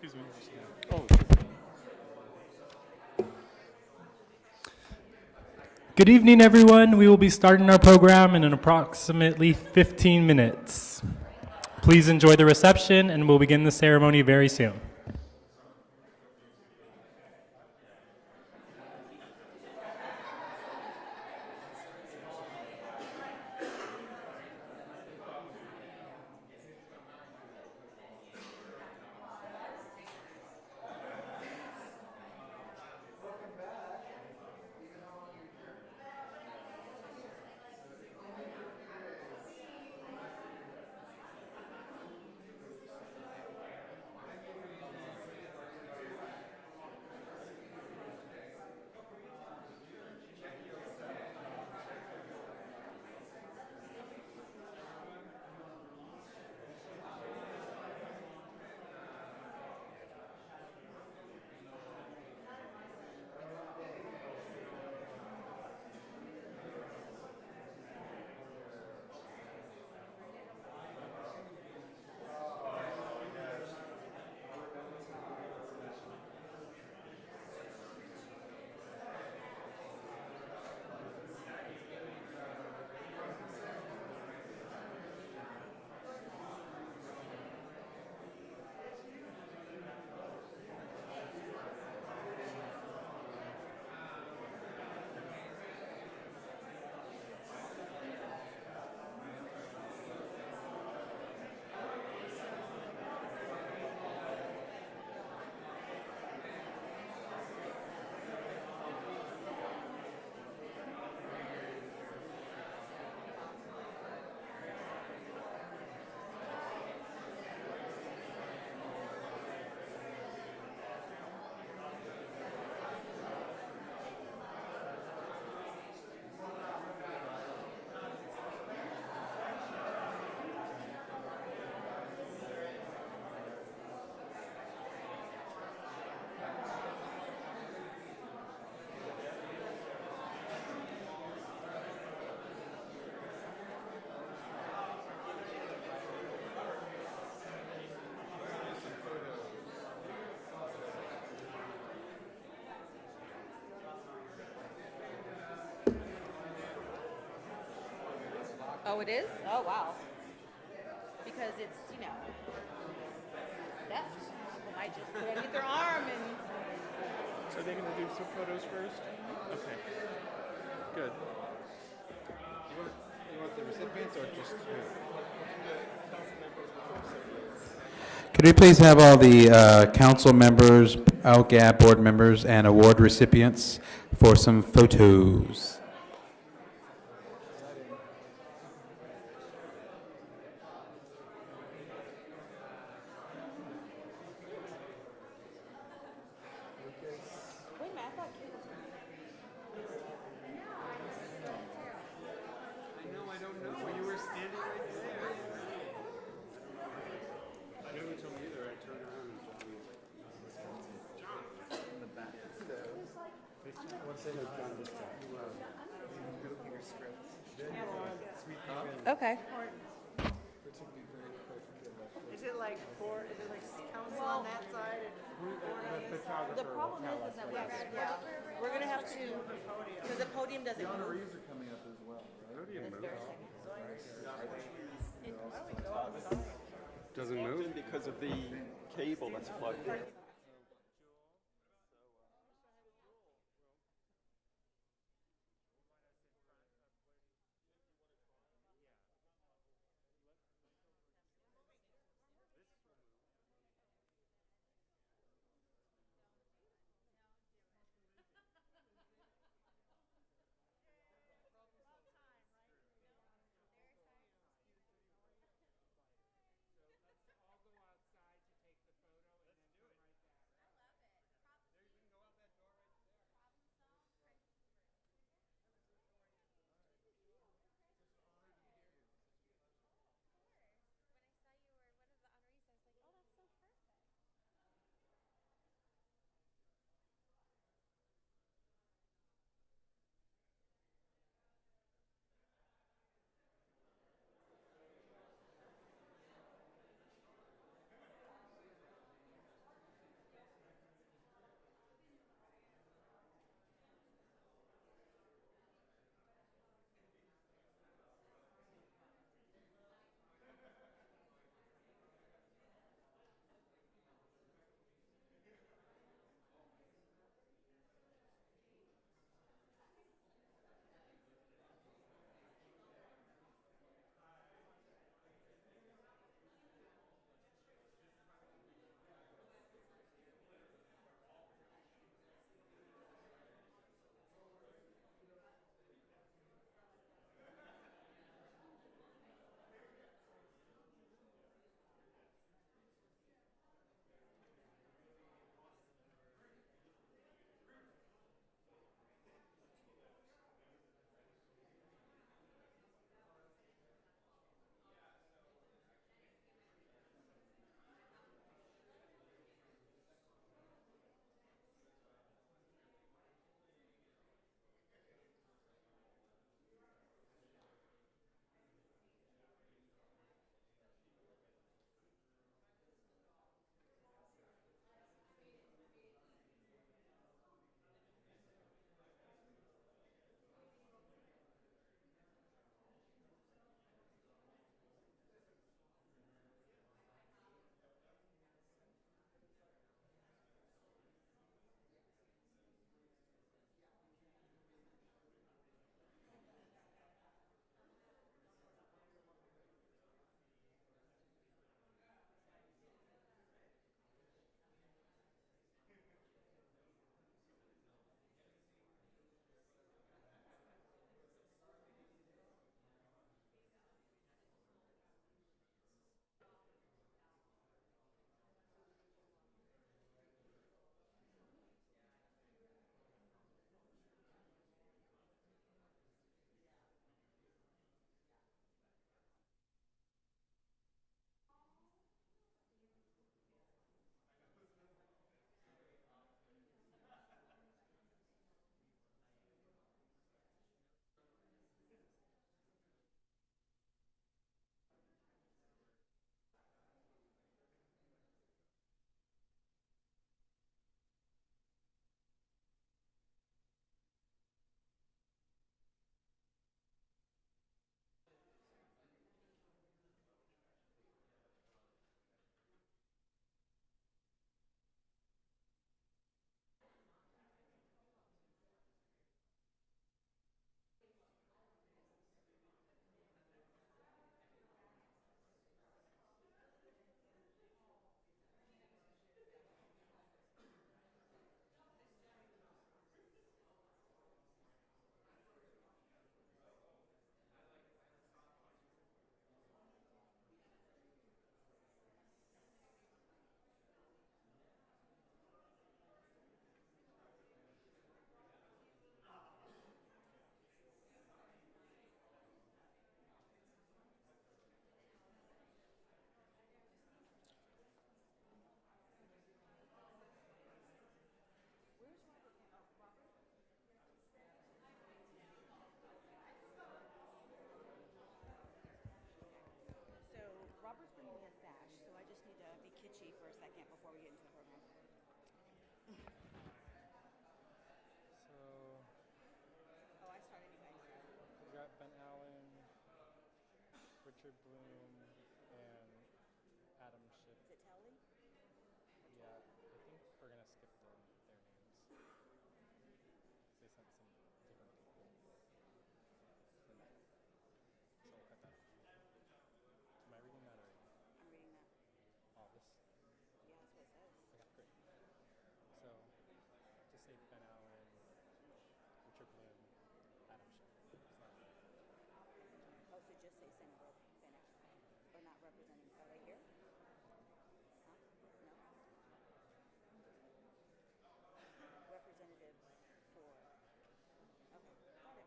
Excuse me. Oh. Good evening, everyone. We will be starting our program in approximately 15 minutes. Please enjoy the reception, and we'll begin the ceremony very soon. Oh, it is? Oh, wow. Because it's, theft. People might just put it underneath their arm and... So are they going to do some photos first? Okay. Good. You want the recipients or just who? Could we please have all the council members, LGAB board members, and award recipients for some photos? Wait a minute, I thought Kate was... I don't know. You were standing right there. I never told me either. I turned around and told me. John. In the back. What's it? John just got. Okay. Is it like council on that side and The problem is that we're going to have to... Because the podium doesn't move. Honorees are coming up as well, right? Doesn't move? Because of the cable that's plugged in. kitschy for a second before we get into the program. So Oh, I started, you guys. we got Ben Allen, Richard Bloom, and Adam Schiff. Is it Telly? Yeah, I think we're gonna skip their names. They sent some different people. So we'll cut that out. Am I reading that or I'm reading that. all this? Yeah, that's what it says. Okay, great. So just say Ben Allen, Richard Bloom, Adam Schiff. Oh, so just say Senator Bennett. Or not representing, are they here? Huh? No? Representatives for, okay, got it.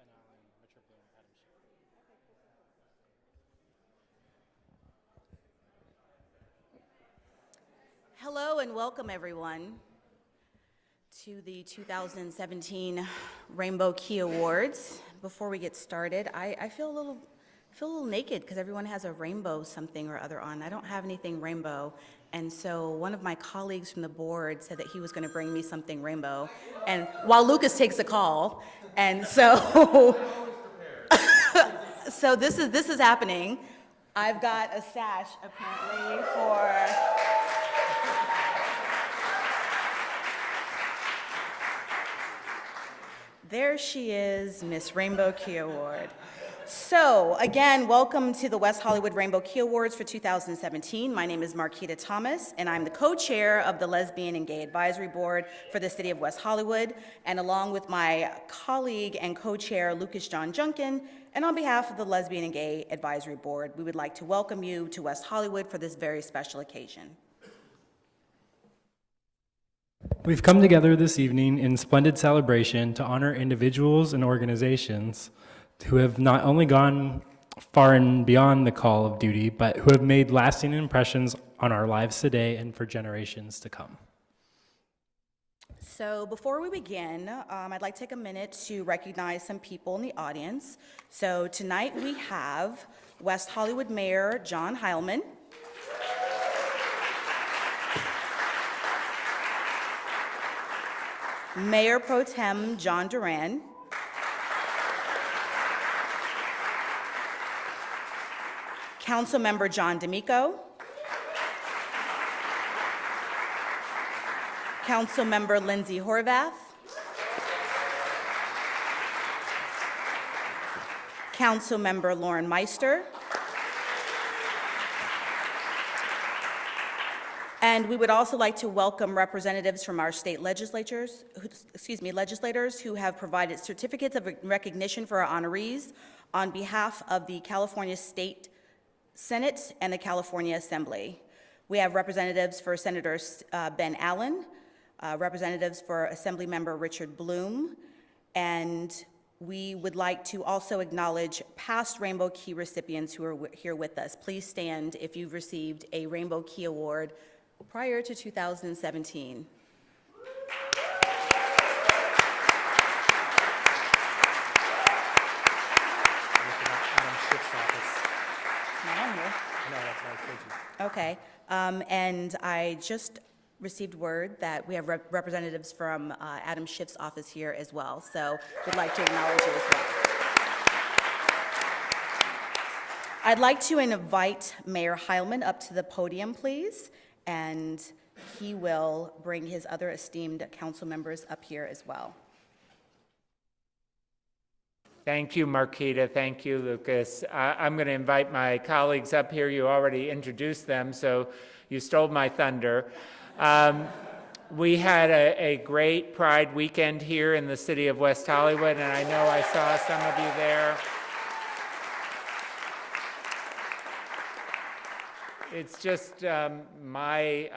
Ben Allen, Richard Bloom, Adam Schiff. Okay, cool. Hello and welcome everyone to the 2017 Rainbow Key Awards. Before we get started, I feel a little naked because everyone has a rainbow something or other on. I don't have anything rainbow, and so one of my colleagues from the board said that he was going to bring me something rainbow, and while Lucas takes a call, and so so this is happening. I've got a sash apparently for. There she is, Miss Rainbow Key Award. So, again, welcome to the West Hollywood Rainbow Key Awards for 2017. My name is Marquita Thomas, and I'm the co-chair of the Lesbian and Gay Advisory Board for the City of West Hollywood, and along with my colleague and co-chair, Lucas John Junkin, and on behalf of the Lesbian and Gay Advisory Board, we would like to welcome you to West Hollywood for this very special occasion. We've come together this evening in splendid celebration to honor individuals and organizations who have not only gone far and beyond the call of duty, but who have made lasting impressions on our lives today and for generations to come. So before we begin, I'd like to take a minute to recognize some people in the audience. So tonight we have West Hollywood Mayor John Heilman, Mayor Pro Tem John Duran, Councilmember John D'Amico, Councilmember Lindsay Horvath, Councilmember Lauren Meister, and we would also like to welcome representatives from our state legislators who have provided certificates of recognition for our honorees on behalf of the California State Senate and the California Assembly. We have representatives for Senator Ben Allen, representatives for Assemblymember Richard Bloom, and we would like to also acknowledge past Rainbow Key recipients who are here with us. Please stand if you've received a Rainbow Key Award prior to 2017. Adam Schiff's office. Not on here. No, that's why I told you. Okay, and I just received word that we have representatives from Adam Schiff's office here as well, so we'd like to acknowledge you as well. I'd like to invite Mayor Heilman up to the podium, please, and he will bring his other esteemed council members up here as well. Thank you, Marquita. Thank you, Lucas. I'm going to invite my colleagues up here. You already introduced them, so you stole my thunder. We had a great Pride weekend here in the city of West Hollywood, and I know I saw some of you there. It's just my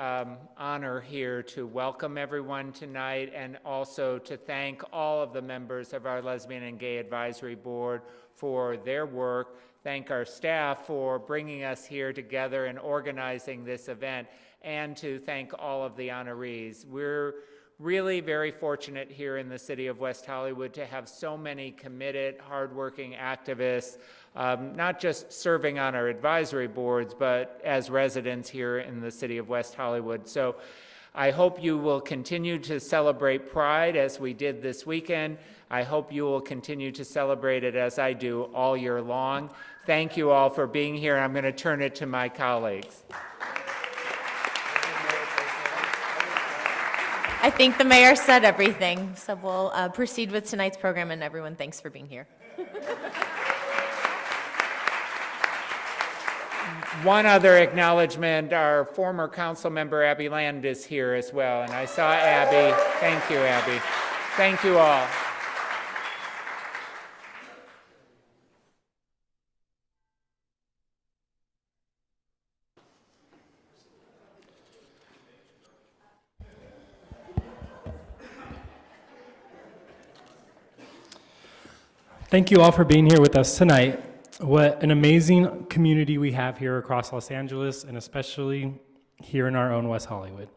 honor here to welcome everyone tonight and also to thank all of the members of our Lesbian and Gay Advisory Board for their work, thank our staff for bringing us here together and organizing this event, and to thank all of the honorees. We're really very fortunate here in the city of West Hollywood to have so many committed, hardworking activists, not just serving on our advisory boards, but as residents here in the city of West Hollywood. So I hope you will continue to celebrate Pride as we did this weekend. I hope you will continue to celebrate it as I do all year long. Thank you all for being here. I'm going to turn it to my colleagues. I think the mayor said everything, so we'll proceed with tonight's program, and everyone, thanks for being here. One other acknowledgement, our former council member Abby Land is here as well, and I saw Abby. Thank you, Abby. Thank you all. Thank you all for being here with us tonight. What an amazing community we have here across Los Angeles, and especially here in our own West Hollywood.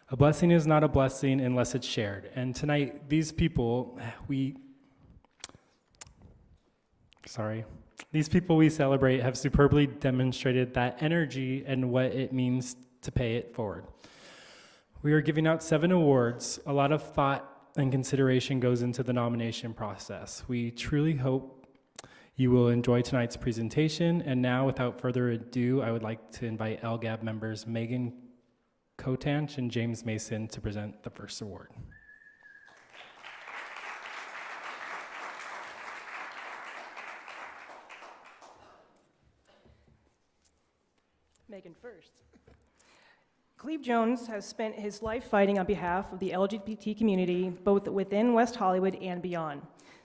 A blessing is not a blessing unless it's shared. And tonight, these people we celebrate have superbly demonstrated that energy and what it means to pay it forward. We are giving out 7 awards. A lot of thought and consideration goes into the nomination process. We truly hope you will enjoy tonight's presentation. And now, without further ado, I would like to invite LGAB members Megan Kotanch and James Mason to present the first award. Megan first. Cleve Jones has spent his life fighting on behalf of the LGBT community, both within West Hollywood and beyond.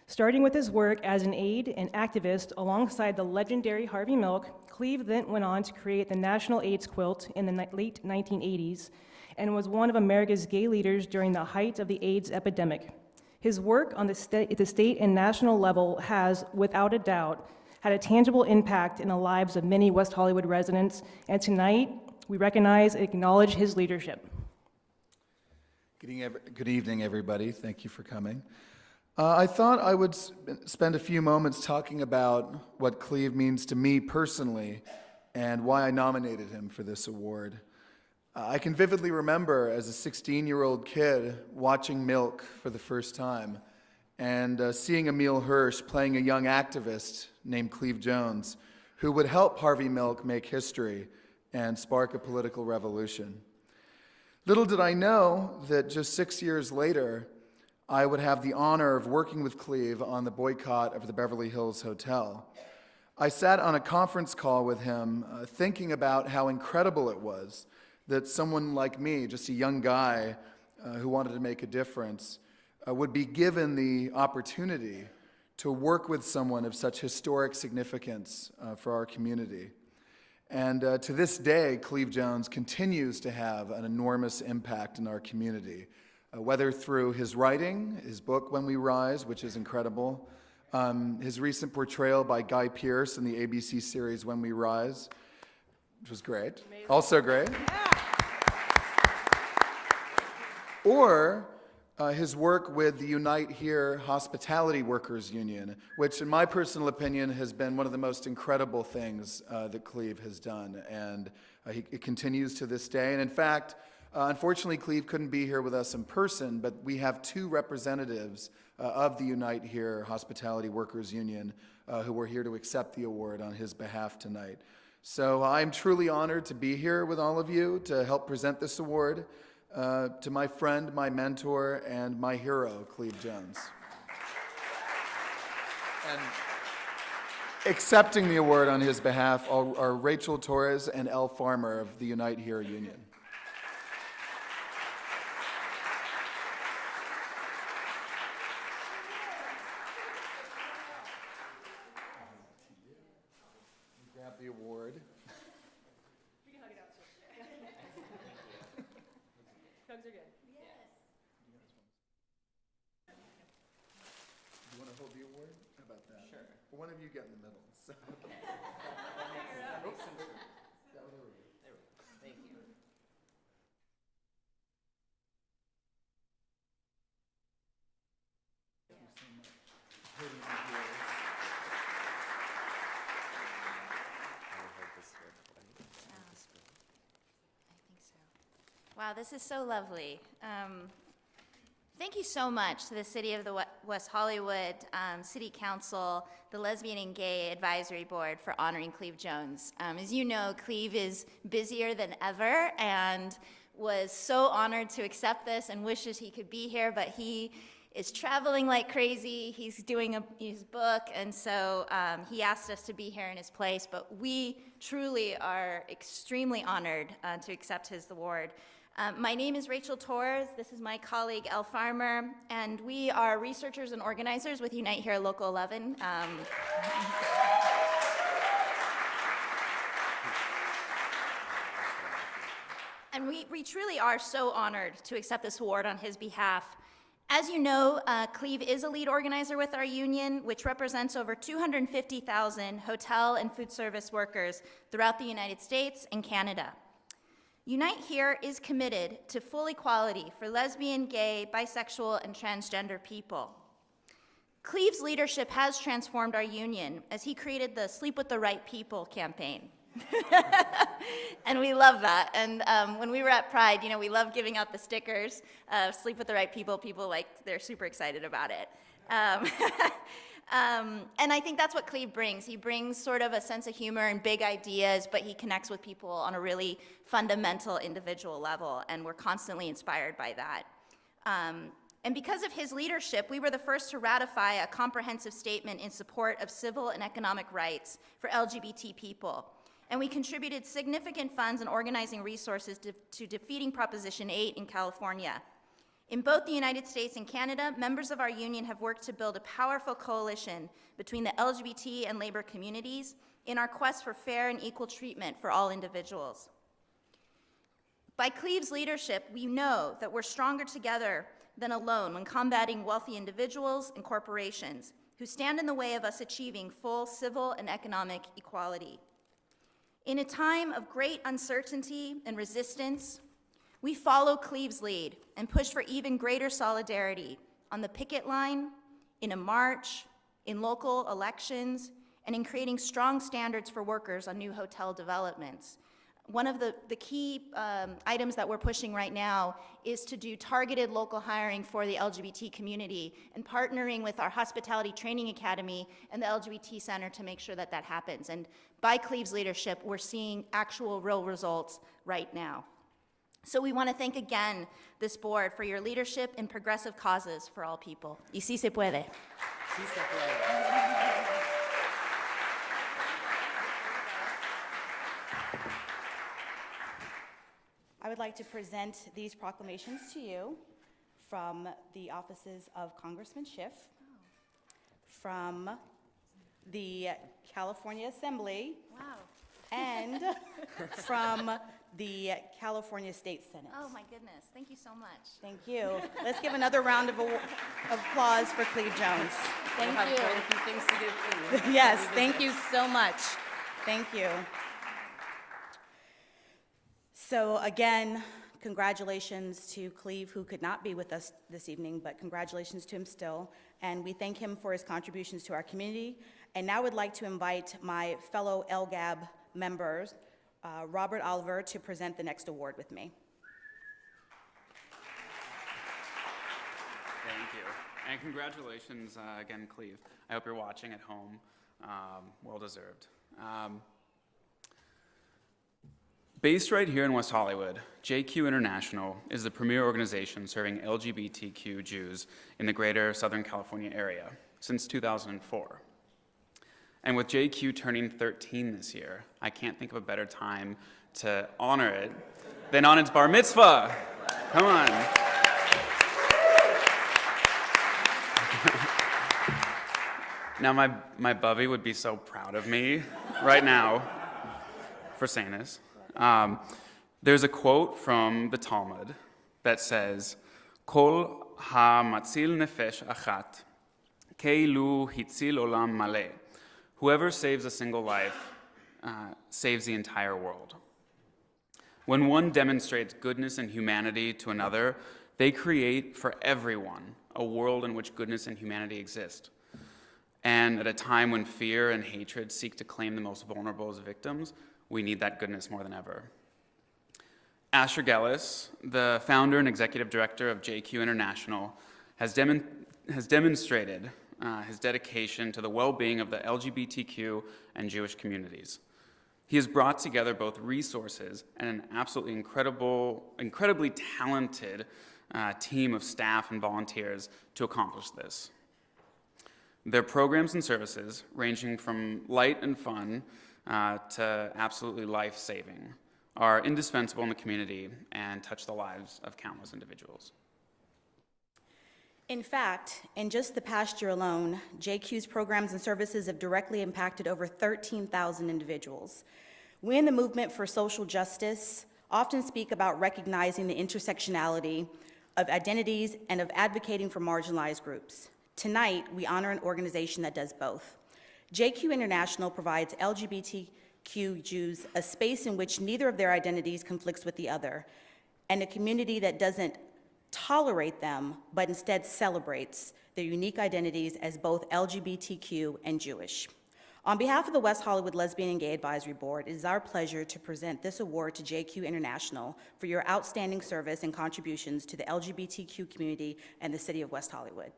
Starting with his work as an aide and activist alongside the legendary Harvey Milk, Cleve then went on to create the National AIDS Quilt in the late 1980s and was one of America's gay leaders during the height of the AIDS epidemic. His work on the state and national level has, without a doubt, had a tangible impact in the lives of many West Hollywood residents, and tonight we recognize and acknowledge his leadership. Good evening, everybody. Thank you for coming. I thought I would spend a few moments talking about what Cleve means to me personally and why I nominated him for this award. I can vividly remember as a 16-year-old kid watching Milk for the first time and seeing Emile Hirsch playing a young activist named Cleve Jones who would help Harvey Milk make history and spark a political revolution. Little did I know that just 6 years later, I would have the honor of working with Cleve on the boycott of the Beverly Hills Hotel. I sat on a conference call with him thinking about how incredible it was that someone like me, just a young guy who wanted to make a difference, would be given the opportunity to work with someone of such historic significance for our community. And to this day, Cleve Jones continues to have an enormous impact in our community. Whether through his writing, his book, When We Rise, which is incredible, his recent portrayal by Guy Pearce in the ABC series When We Rise, which was great, amazing. Also great. Yeah. Or his work with the Unite Here Hospitality Workers Union, which in my personal opinion has been one of the most incredible things that Cleve has done, and it continues to this day. And in fact, unfortunately, Cleve couldn't be here with us in person, but we have 2 representatives of the Unite Here Hospitality Workers Union who were here to accept the award on his behalf tonight. So I'm truly honored to be here with all of you to help present this award to my friend, my mentor, and my hero, Cleve Jones. And accepting the award on his behalf are Rachel Torres and Elle Farmer of the Unite Here Union. Grab the award. We can hug it out too. Hugs are good. You want to hold the award? How about that? Sure. Well, one of you get in the middle. So. Thank you. Wow, this is so lovely. Thank you so much to the City of the West Hollywood City Council, the Lesbian and Gay Advisory Board for honoring Cleve Jones. As you know, Cleve is busier than ever and was so honored to accept this and wishes he could be here, but he is traveling like crazy. He's doing his book, and so he asked us to be here in his place, but we truly are extremely honored to accept his award. My name is Rachel Torres. This is my colleague, Elle Farmer, and we are researchers and organizers with Unite Here Local 11. And we truly are so honored to accept this award on his behalf. As you know, Cleve is a lead organizer with our union, which represents over 250,000 hotel and food service workers throughout the United States and Canada. Unite Here is committed to full equality for lesbian, gay, bisexual, and transgender people. Cleve's leadership has transformed our union as he created the Sleep with the Right People campaign. And we love that. And when we were at Pride, we love giving out the stickers, Sleep with the Right People. People, they're super excited about it. And I think that's what Cleve brings. He brings sort of a sense of humor and big ideas, but he connects with people on a really fundamental individual level, and we're constantly inspired by that. And because of his leadership, we were the first to ratify a comprehensive statement in support of civil and economic rights for LGBT people. And we contributed significant funds and organizing resources to defeating Proposition 8 in California. In both the United States and Canada, members of our union have worked to build a powerful coalition between the LGBT and labor communities in our quest for fair and equal treatment for all individuals. By Cleve's leadership, we know that we're stronger together than alone when combating wealthy individuals and corporations who stand in the way of us achieving full civil and economic equality. In a time of great uncertainty and resistance, we follow Cleve's lead and push for even greater solidarity on the picket line, in a march, in local elections, and in creating strong standards for workers on new hotel developments. One of the key items that we're pushing right now is to do targeted local hiring for the LGBT community and partnering with our Hospitality Training Academy and the LGBT Center to make sure that that happens. And by Cleve's leadership, we're seeing actual real results right now. So we want to thank again this board for your leadership in progressive causes for all people. Y sí se puede. Sí se puede. I would like to present these proclamations to you from the offices of Congressman Schiff, from the California Assembly, Wow. and from the California State Senate. Oh my goodness, thank you so much. Thank you. Let's give another round of applause for Cleve Jones. Thank We'll have you. quite a few things to give Cleve. Yes, thank you so much. Thank you. So again, congratulations to Cleve, who could not be with us this evening, but congratulations to him still. And we thank him for his contributions to our community. And now would like to invite my fellow LGAB members, Robert Oliver, to present the next award with me. Thank you. And congratulations again, Cleve. I hope you're watching at home. Well deserved. Based right here in West Hollywood, JQ International is the premier organization serving LGBTQ Jews in the greater Southern California area since 2004. And with JQ turning 13 this year, I can't think of a better time to honor it than on its bar mitzvah. Come on. Now, my bubby would be so proud of me right now for saying this. There's a quote from the Talmud that says, Kol ha-matzil nefesh achat, keilu hitzil olam maleh. Whoever saves a single life saves the entire world. When one demonstrates goodness and humanity to another, they create for everyone a world in which goodness and humanity exist. And at a time when fear and hatred seek to claim the most vulnerable as victims, we need that goodness more than ever. Asher Gellis, the founder and executive director of JQ International, has demonstrated his dedication to the well-being of the LGBTQ and Jewish communities. He has brought together both resources and an absolutely incredibly talented team of staff and volunteers to accomplish this. Their programs and services, ranging from light and fun to absolutely life-saving, are indispensable in the community and touch the lives of countless individuals. In fact, in just the past year alone, JQ's programs and services have directly impacted over 13,000 individuals. We in the movement for social justice often speak about recognizing the intersectionality of identities and of advocating for marginalized groups. Tonight, we honor an organization that does both. JQ International provides LGBTQ Jews a space in which neither of their identities conflicts with the other, and a community that doesn't tolerate them, but instead celebrates their unique identities as both LGBTQ and Jewish. On behalf of the West Hollywood Lesbian and Gay Advisory Board, it is our pleasure to present this award to JQ International for your outstanding service and contributions to the LGBTQ community and the city of West Hollywood.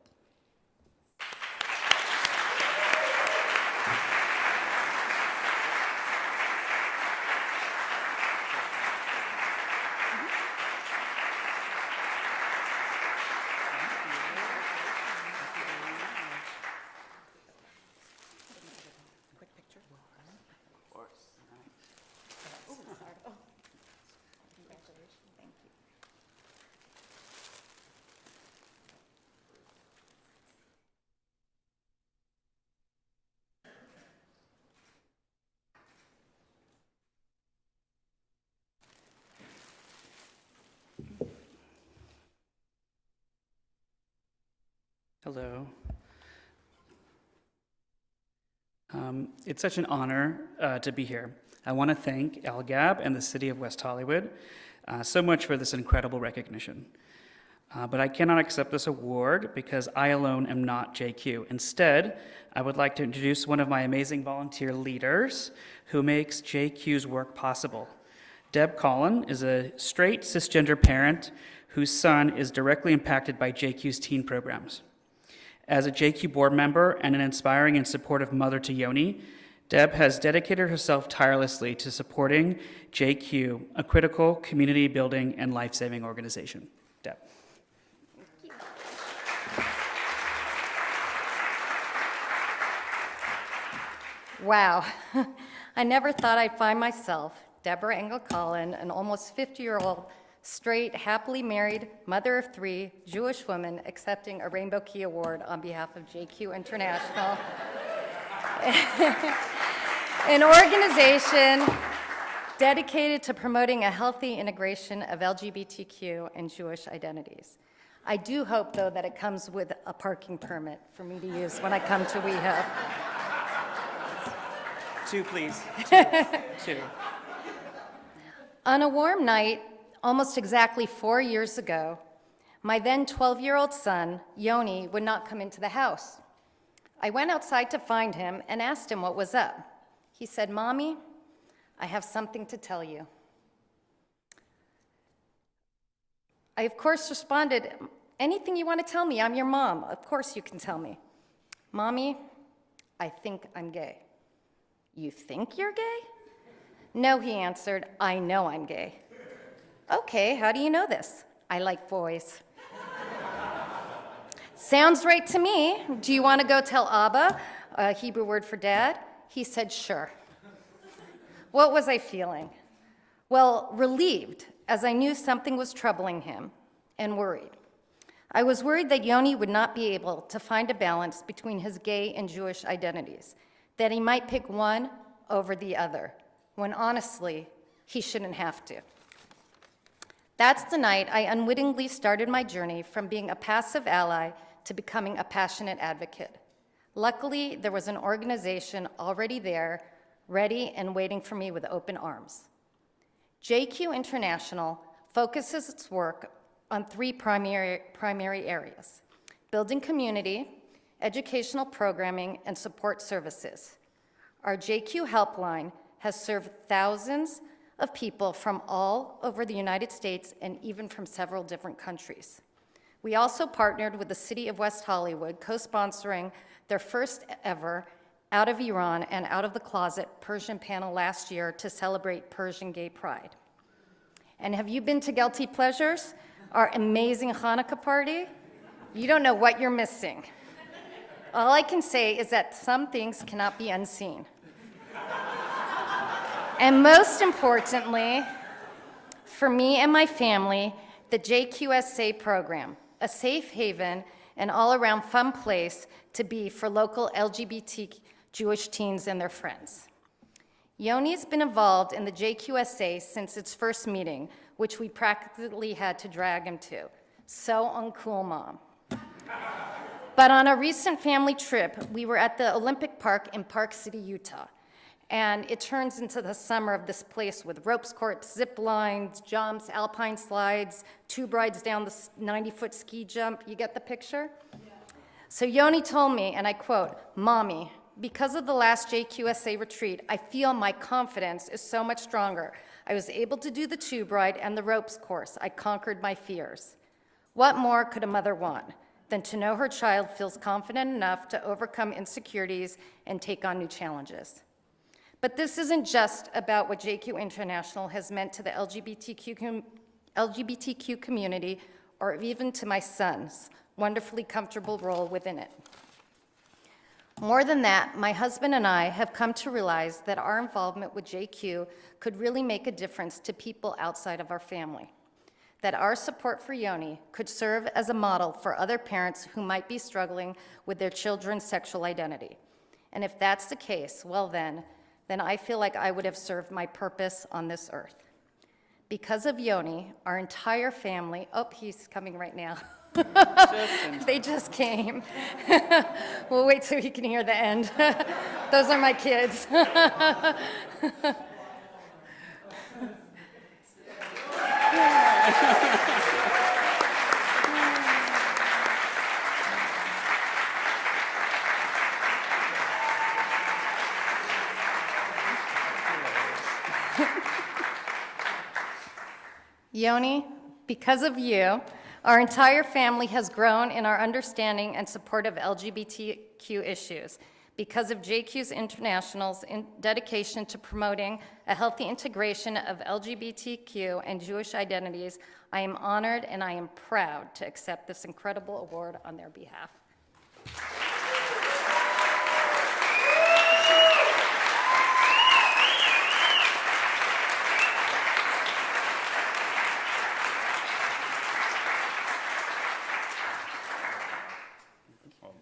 Hello. It's such an honor to be here. I want to thank LGAB and the City of West Hollywood so much for this incredible recognition. But I cannot accept this award because I alone am not JQ. Instead, I would like to introduce one of my amazing volunteer leaders who makes JQ's work possible. Deb Collin is a straight cisgender parent whose son is directly impacted by JQ's teen programs. As a JQ board member and an inspiring and supportive mother to Yoni, Deb has dedicated herself tirelessly to supporting JQ, a critical community building and life-saving organization. Deb. Wow. I never thought I'd find myself, Deborah Engel Collin, an almost 50-year-old straight, happily married, mother of 3, Jewish woman accepting a Rainbow Key Award on behalf of JQ International, an organization dedicated to promoting a healthy integration of LGBTQ and Jewish identities. I do hope, though, that it comes with a parking permit for me to use when I come to WeHo. 2, please. 2. On a warm night, almost exactly 4 years ago, my then 12-year-old son, Yoni, would not come into the house. I went outside to find him and asked him what was up. He said, "Mommy, I have something to tell you." I, of course, responded, "Anything you want to tell me, I'm your mom. Of course you can tell me." "Mommy, I think I'm gay." "You think you're gay?" "No," he answered, "I know I'm gay." "Okay, how do you know this?" "I like boys." "Sounds right to me. Do you want to go tell Abba, a Hebrew word for dad?" He said, "Sure." What was I feeling? Well, relieved, as I knew something was troubling him, and worried. I was worried that Yoni would not be able to find a balance between his gay and Jewish identities, that he might pick one over the other, when honestly, he shouldn't have to. That's the night I unwittingly started my journey from being a passive ally to becoming a passionate advocate. Luckily, there was an organization already there, ready and waiting for me with open arms. JQ International focuses its work on 3 primary areas: building community, educational programming, and support services. Our JQ helpline has served thousands of people from all over the United States and even from several different countries. We also partnered with the City of West Hollywood, co-sponsoring their first ever Out of Iran and Out of the Closet Persian panel last year to celebrate Persian Gay Pride. And have you been to Guilty Pleasures, our amazing Hanukkah party? You don't know what you're missing. All I can say is that some things cannot be unseen. And most importantly, for me and my family, the JQSA program, a safe haven and all-around fun place to be for local LGBT Jewish teens and their friends. Yoni's been involved in the JQSA since its first meeting, which we practically had to drag him to. So uncool, Mom. But on a recent family trip, we were at the Olympic Park in Park City, Utah. And it turns into the summer of this place with ropes courts, zip lines, jumps, alpine slides, tube rides down the 90-foot ski jump. You get the picture? Yeah. So Yoni told me, and I quote, "Mommy, because of the last JQSA retreat, I feel my confidence is so much stronger. I was able to do the tube ride and the ropes course. I conquered my fears." What more could a mother want than to know her child feels confident enough to overcome insecurities and take on new challenges? But this isn't just about what JQ International has meant to the LGBTQ community, or even to my son's wonderfully comfortable role within it. More than that, my husband and I have come to realize that our involvement with JQ could really make a difference to people outside of our family. That our support for Yoni could serve as a model for other parents who might be struggling with their children's sexual identity. And if that's the case, well then I feel like I would have served my purpose on this earth. Because of Yoni, our entire family, oh, he's coming right now. They just came. We'll wait till you can hear the end. Those are my kids. Yoni, because of you, our entire family has grown in our understanding and support of LGBTQ issues. Because of JQ's International's dedication to promoting a healthy integration of LGBTQ and Jewish identities, I am honored and I am proud to accept this incredible award on their behalf.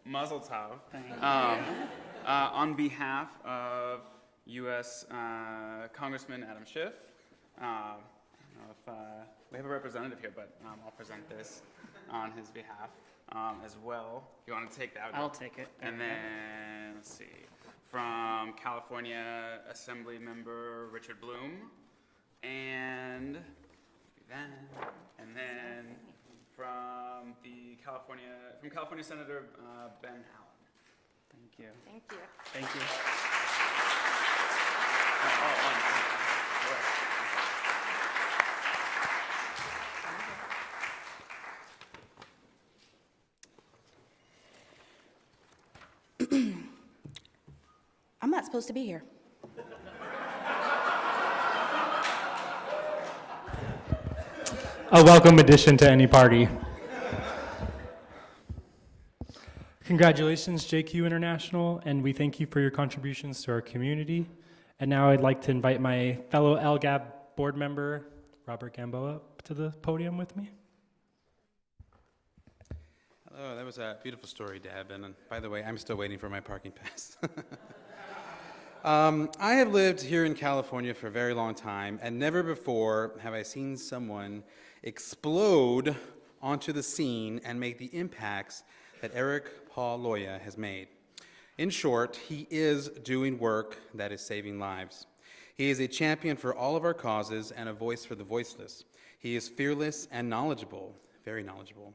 Mazel tov. On behalf of U.S. Congressman Adam Schiff, I don't know if we have a representative here, but I'll present this on his behalf as well. You want to take that? I'll take it. And then, let's see, from California Assembly Member Richard Bloom, and then from California Senator Ben Allen. Thank you. Thank you. Thank you. I'm not supposed to be here. A welcome addition to any party. Congratulations, JQ International, and we thank you for your contributions to our community. And now I'd like to invite my fellow LGAB board member, Robert Gamboa, up to the podium with me. Hello, that was a beautiful story, Deb. And by the way, I'm still waiting for my parking pass. I have lived here in California for a very long time, and never before have I seen someone explode onto the scene and make the impacts that Paul Leue has made. In short, he is doing work that is saving lives. He is a champion for all of our causes and a voice for the voiceless. He is fearless and knowledgeable, very knowledgeable.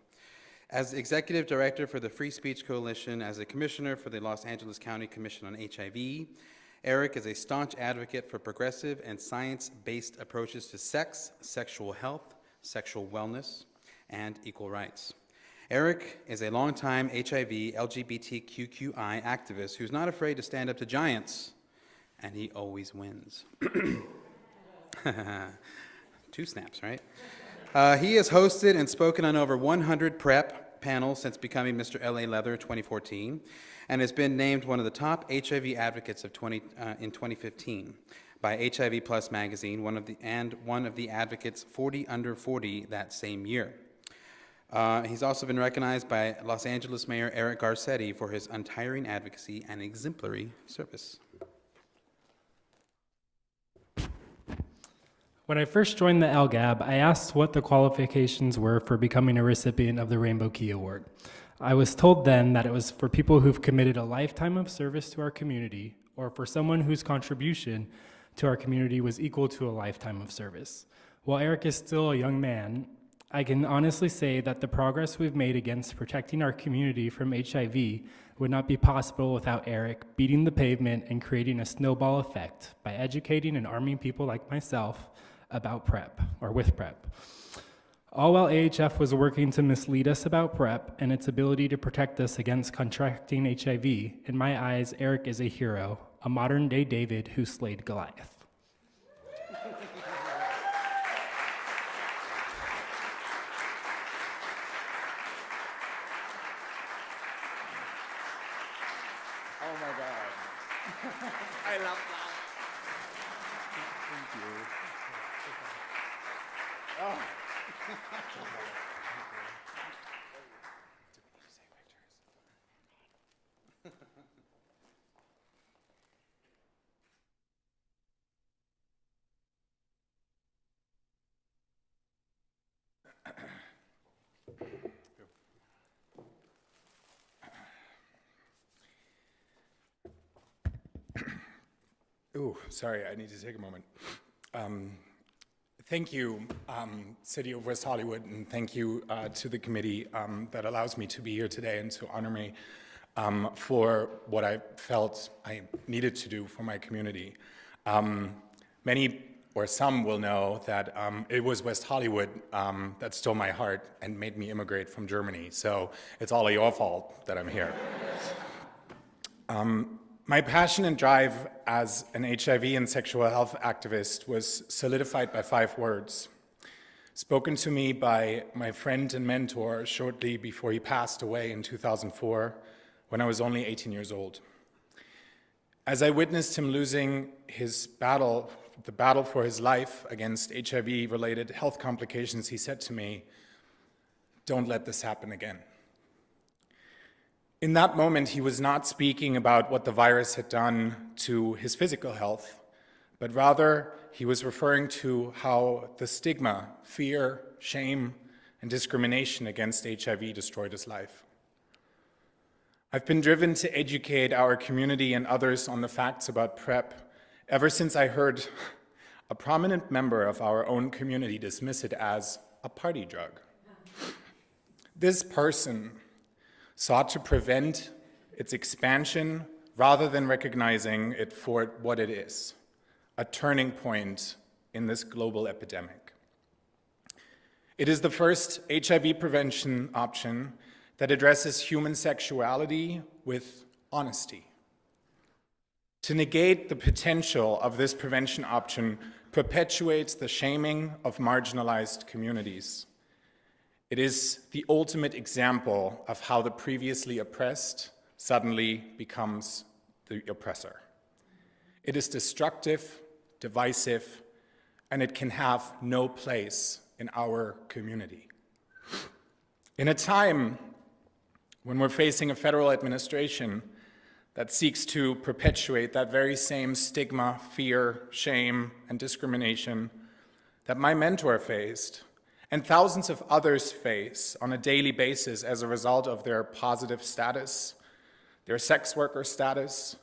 As Executive Director for the Free Speech Coalition, as a Commissioner for the Los Angeles County Commission on HIV, Eric is a staunch advocate for progressive and science-based approaches to sex, sexual health, sexual wellness, and equal rights. Eric is a longtime HIV, LGBTQI activist who's not afraid to stand up to giants, and he always wins. 2 snaps, right? He has hosted and spoken on over 100 PrEP panels since becoming Mr. LA Leather in 2014, and has been named one of the top HIV advocates of in 2015 by HIV Plus magazine, one of the advocates 40 under 40 that same year. He's also been recognized by Los Angeles Mayor Eric Garcetti for his untiring advocacy and exemplary service. When I first joined the LGAB, I asked what the qualifications were for becoming a recipient of the Rainbow Key Award. I was told then that it was for people who've committed a lifetime of service to our community, or for someone whose contribution to our community was equal to a lifetime of service. While Eric is still a young man, I can honestly say that the progress we've made against protecting our community from HIV would not be possible without Eric beating the pavement and creating a snowball effect by educating and arming people like myself about PrEP, or with PrEP. All while AHF was working to mislead us about PrEP and its ability to protect us against contracting HIV, in my eyes, Eric is a hero, a modern-day David who slayed Goliath. Oh my God. I love that. Thank you. Oh. Ooh, sorry, I need to take a moment. Thank you, City of West Hollywood, and thank you to the committee that allows me to be here today and to honor me for what I felt I needed to do for my community. Many or some will know that it was West Hollywood that stole my heart and made me immigrate from Germany, so it's all your fault that I'm here. My passion and drive as an HIV and sexual health activist was solidified by 5 words, spoken to me by my friend and mentor shortly before he passed away in 2004, when I was only 18 years old. As I witnessed him losing the battle for his life against HIV-related health complications, he said to me, "Don't let this happen again." In that moment, he was not speaking about what the virus had done to his physical health, but rather he was referring to how the stigma, fear, shame, and discrimination against HIV destroyed his life. I've been driven to educate our community and others on the facts about PrEP ever since I heard a prominent member of our own community dismiss it as a party drug. This person sought to prevent its expansion rather than recognizing it for what it is, a turning point in this global epidemic. It is the first HIV prevention option that addresses human sexuality with honesty. To negate the potential of this prevention option perpetuates the shaming of marginalized communities. It is the ultimate example of how the previously oppressed suddenly becomes the oppressor. It is destructive, divisive, and it can have no place in our community. In a time when we're facing a federal administration that seeks to perpetuate that very same stigma, fear, shame, and discrimination that my mentor faced, and thousands of others face on a daily basis as a result of their positive status, their sex worker status,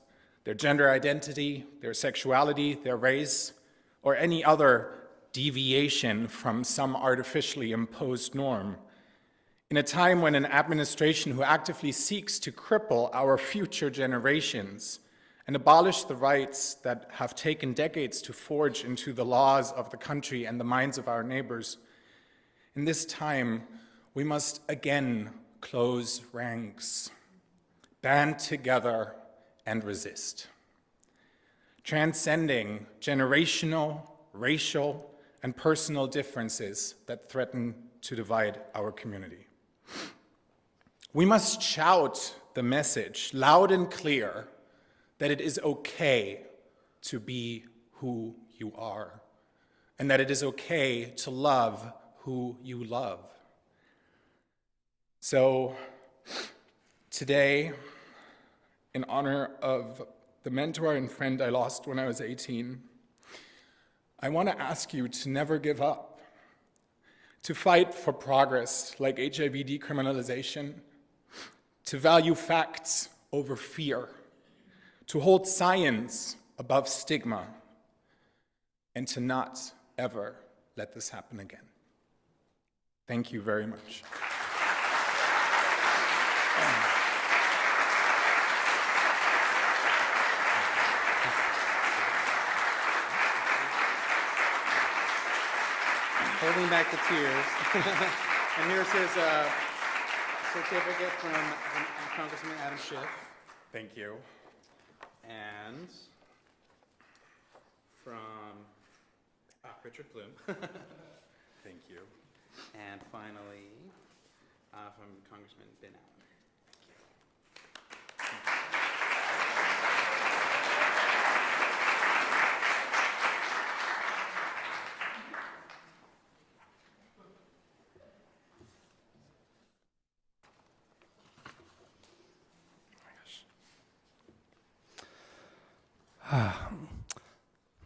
their gender identity, their sexuality, their race, or any other deviation from some artificially imposed norm. In a time when an administration who actively seeks to cripple our future generations and abolish the rights that have taken decades to forge into the laws of the country and the minds of our neighbors, in this time, we must again close ranks, band together, and resist, transcending generational, racial, and personal differences that threaten to divide our community. We must shout the message loud and clear that it is okay to be who you are, and that it is okay to love who you love. So today, in honor of the mentor and friend I lost when I was 18, I want to ask you to never give up, to fight for progress like HIV decriminalization, to value facts over fear, to hold science above stigma, and to not ever let this happen again. Thank you very much. Holding back the tears. And here's his certificate from Congressman Adam Schiff. Thank you. And from Richard Bloom. Thank you. And finally, from Congressman Ben Allen.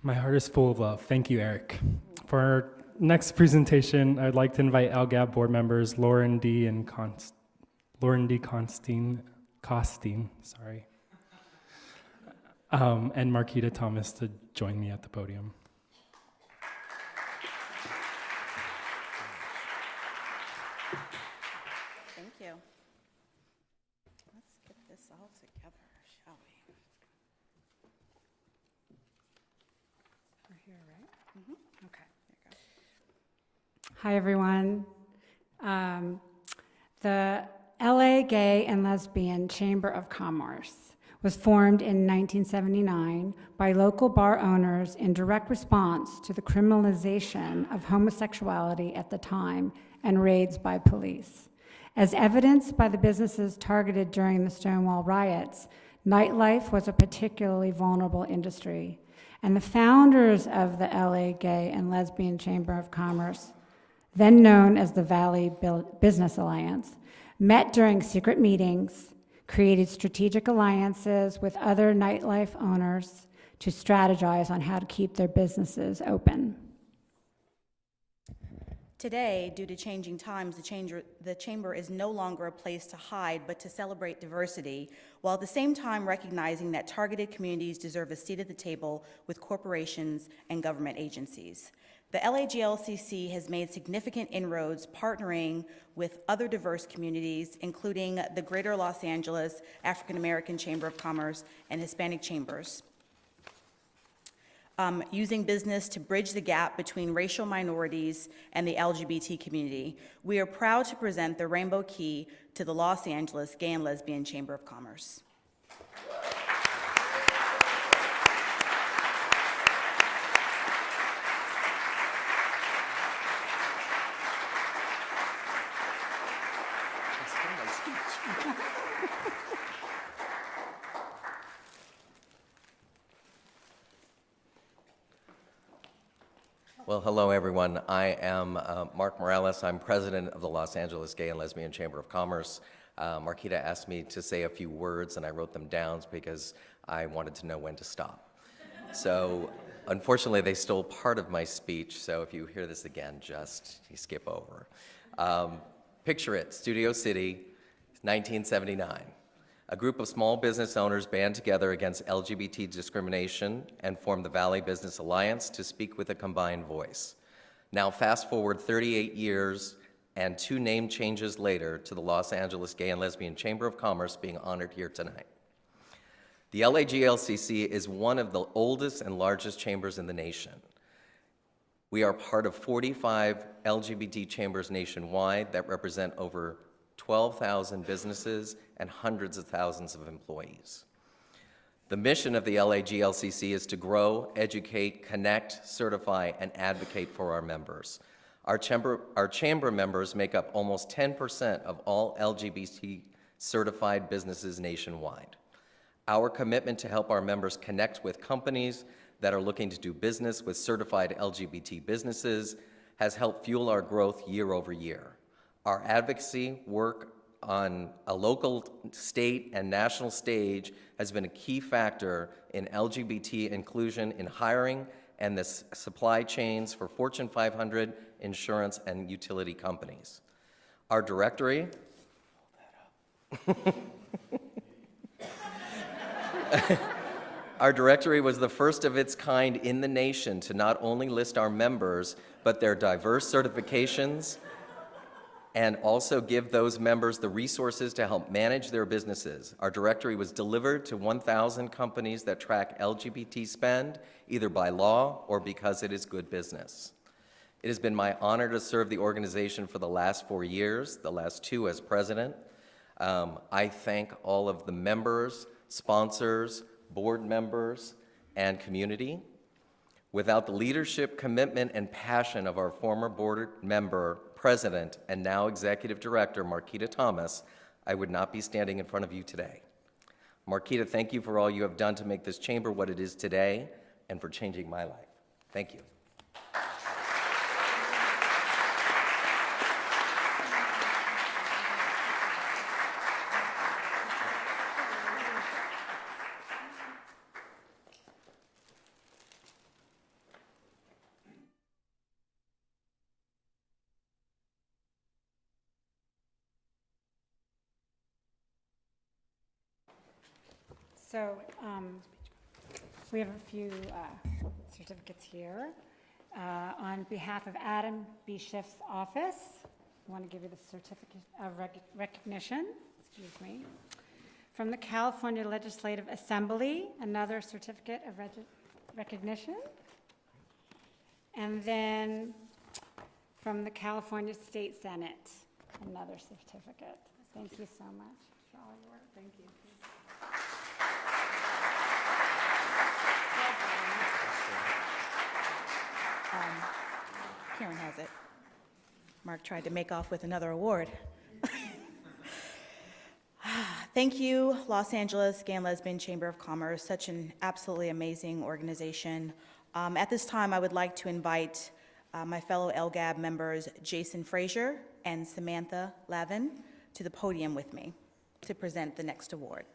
My heart is full of love. Thank you, Eric. For our next presentation, I'd like to invite LGAB board members Lauren D. Costine, and Marquita Thomas to join me at the podium. Thank you. Let's get this all together, shall we? We're here, right? Okay. Hi, everyone. The LA Gay and Lesbian Chamber of Commerce was formed in 1979 by local bar owners in direct response to the criminalization of homosexuality at the time and raids by police. As evidenced by the businesses targeted during the Stonewall riots, nightlife was a particularly vulnerable industry. And the founders of the LA Gay and Lesbian Chamber of Commerce, then known as the Valley Business Alliance, met during secret meetings, created strategic alliances with other nightlife owners to strategize on how to keep their businesses open. Today, due to changing times, the chamber is no longer a place to hide, but to celebrate diversity, while at the same time recognizing that targeted communities deserve a seat at the table with corporations and government agencies. The LAGLCC has made significant inroads partnering with other diverse communities, including the Greater Los Angeles African American Chamber of Commerce and Hispanic chambers, using business to bridge the gap between racial minorities and the LGBT community. We are proud to present the Rainbow Key to the Los Angeles Gay and Lesbian Chamber of Commerce. Well, hello, everyone. I am Mark Morales. I'm president of the Los Angeles Gay and Lesbian Chamber of Commerce. Marquita asked me to say a few words, and I wrote them down because I wanted to know when to stop. So, unfortunately, they stole part of my speech, so if you hear this again, just skip over. Picture it, Studio City, 1979. A group of small business owners band together against LGBT discrimination and formed the Valley Business Alliance to speak with a combined voice. Now fast forward 38 years and 2 name changes later to the Los Angeles Gay and Lesbian Chamber of Commerce being honored here tonight. The LAGLCC is one of the oldest and largest chambers in the nation. We are part of 45 LGBT chambers nationwide that represent over 12,000 businesses and hundreds of thousands of employees. The mission of the LAGLCC is to grow, educate, connect, certify, and advocate for our members. Our chamber members make up almost 10% of all LGBT certified businesses nationwide. Our commitment to help our members connect with companies that are looking to do business with certified LGBT businesses has helped fuel our growth year over year. Our advocacy work on a local, state, and national stage has been a key factor in LGBT inclusion in hiring and the supply chains for Fortune 500 insurance and utility companies. Our directory Our directory was the first of its kind in the nation to not only list our members, but their diverse certifications, and also give those members the resources to help manage their businesses. Our directory was delivered to 1,000 companies that track LGBT spend, either by law or because it is good business. It has been my honor to serve the organization for the last 4 years, the last 2 as president. I thank all of the members, sponsors, board members, and community. Without the leadership, commitment, and passion of our former board member, president, and now executive director, Marquita Thomas, I would not be standing in front of you today. Marquita, thank you for all you have done to make this chamber what it is today and for changing my life. Thank you. So we have a few certificates here. On behalf of Adam B. Schiff's office, I want to give you the certificate of recognition. Excuse me. From the California Legislative Assembly, another certificate of recognition. And then from the California State Senate, another certificate. Thank you so much for all your work. Thank you. Karen has it. Mark tried to make off with another award. Thank you, Los Angeles Gay and Lesbian Chamber of Commerce, such an absolutely amazing organization. At this time, I would like to invite my fellow LGAB members, Jason Frazier and Samantha Lavin, to the podium with me to present the next award.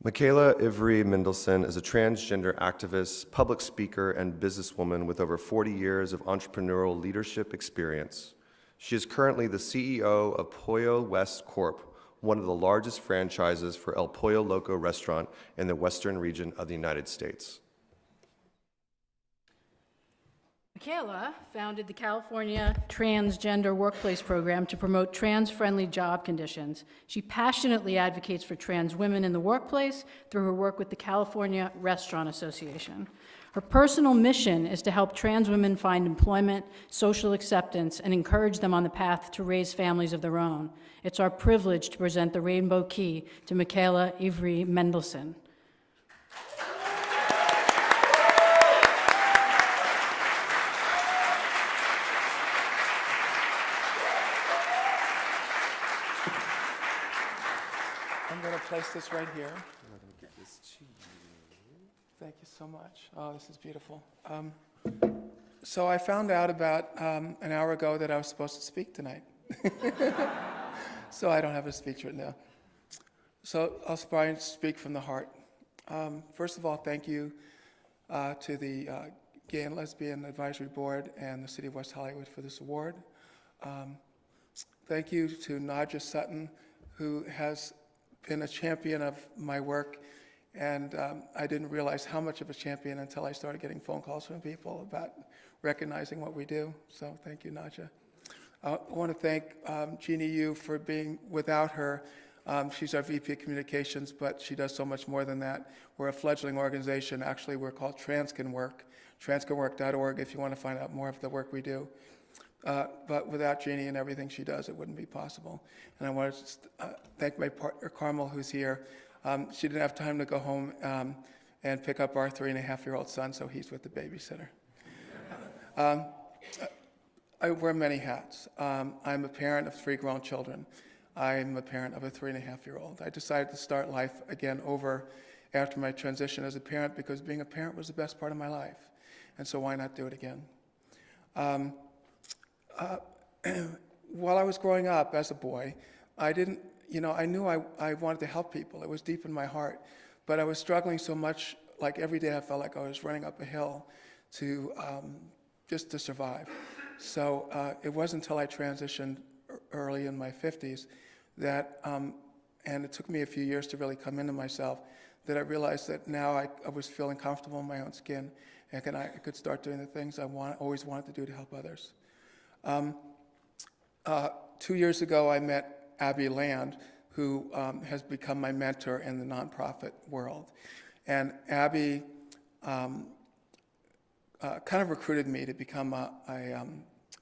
Michaela Ivri Mendelsohn is a transgender activist, public speaker, and businesswoman with over 40 years of entrepreneurial leadership experience. She is currently the CEO of Pollo West Corp., one of the largest franchises for El Pollo Loco restaurant in the western region of the United States. Michaela founded the California Transgender Workplace Program to promote trans-friendly job conditions. She passionately advocates for trans women in the workplace through her work with the California Restaurant Association. Her personal mission is to help trans women find employment, social acceptance, and encourage them on the path to raise families of their own. It's our privilege to present the Rainbow Key to Michaela Ivri Mendelsohn. I'm going to place this right here. Thank you so much. Oh, this is beautiful. So I found out about an hour ago that I was supposed to speak tonight. So I don't have a speech right now. So I'll try and speak from the heart. First of all, thank you to the Gay and Lesbian Advisory Board and the City of West Hollywood for this award. Thank you to Nadja Sutton, who has been a champion of my work, and I didn't realize how much of a champion until I started getting phone calls from people about recognizing what we do. So thank you, Nadja. I want to thank Jeannie Yu for being, without her, she's our VP of Communications, but she does so much more than that. We're a fledgling organization. Actually, we're called TransCanWork, transcanwork.org if you want to find out more of the work we do. But without Jeannie and everything she does, it wouldn't be possible. And I want to thank my partner, Carmel, who's here. She didn't have time to go home and pick up our 3.5-year-old son, so he's with the babysitter. I wear many hats. I'm a parent of 3 grown children. I'm a parent of a 3.5-year-old. I decided to start life again over after my transition as a parent because being a parent was the best part of my life. And so why not do it again? While I was growing up as a boy, I didn't, I knew I wanted to help people. It was deep in my heart. But I was struggling so much, like every day I felt like I was running up a hill to just to survive. So it wasn't until I transitioned early in my 50s that, and it took me a few years to really come into myself, that I realized that now I was feeling comfortable in my own skin and I could start doing the things I always wanted to do to help others. 2 years ago, I met Abby Land, who has become my mentor in the nonprofit world. And Abby kind of recruited me to become a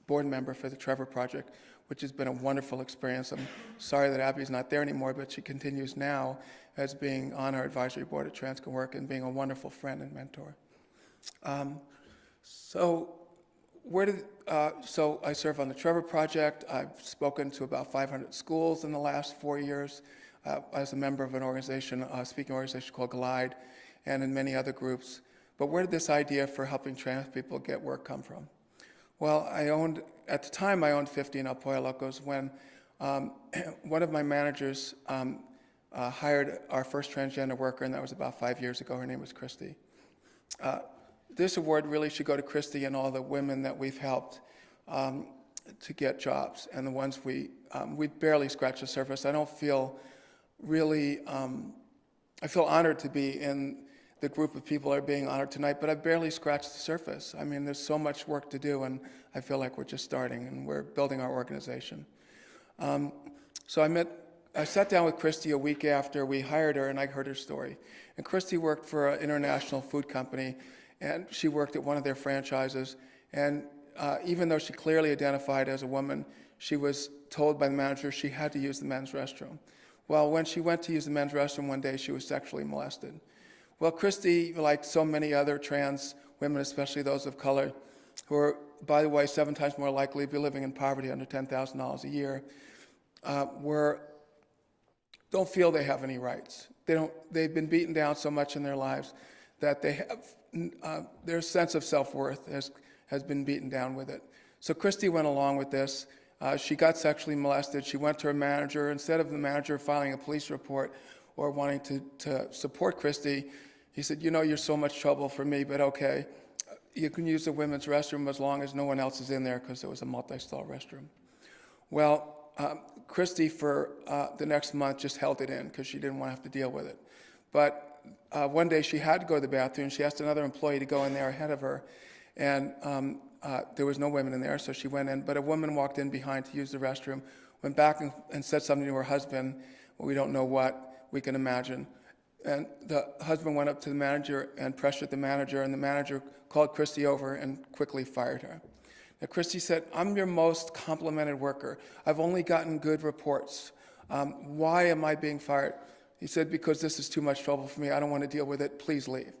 board member for the Trevor Project, which has been a wonderful experience. I'm sorry that Abby's not there anymore, but she continues now as being on our advisory board at TranscanWork and being a wonderful friend and mentor. So I serve on the Trevor Project. I've spoken to about 500 schools in the last 4 years as a member of an organization, a speaking organization called Glide, and in many other groups. But where did this idea for helping trans people get work come from? Well, at the time I owned 15 El Pollo Locos when one of my managers hired our first transgender worker, and that was about 5 years ago. Her name was Christy. This award really should go to Christy and all the women that we've helped to get jobs, and the ones we barely scratched the surface. I don't feel really, I feel honored to be in the group of people that are being honored tonight, but I barely scratched the surface. I mean, there's so much work to do, and I feel like we're just starting, and we're building our organization. So I sat down with Christy a week after we hired her, and I heard her story. And Christy worked for an international food company, and she worked at one of their franchises. And even though she clearly identified as a woman, she was told by the manager she had to use the men's restroom. Well, when she went to use the men's restroom one day, she was sexually molested. Well, Christy, like so many other trans women, especially those of color, who are, by the way, 7 times more likely to be living in poverty under $10,000 a year, don't feel they have any rights. They've been beaten down so much in their lives that they have, their sense of self-worth has been beaten down with it. So Christy went along with this. She got sexually molested. She went to her manager. Instead of the manager filing a police report or wanting to support Christy, he said, you're so much trouble for me, but okay, you can use the women's restroom as long as no one else is in there because it was a multi-stall restroom. Well, Christy for the next month just held it in because she didn't want to have to deal with it. But one day she had to go to the bathroom. She asked another employee to go in there ahead of her, and there was no women in there, so she went in. But a woman walked in behind to use the restroom, went back and said something to her husband. We don't know what, we can imagine. And the husband went up to the manager and pressured the manager, and the manager called Christy over and quickly fired her. Now, Christy said, I'm your most complimented worker. I've only gotten good reports. Why am I being fired? He said, because this is too much trouble for me. I don't want to deal with it. Please leave.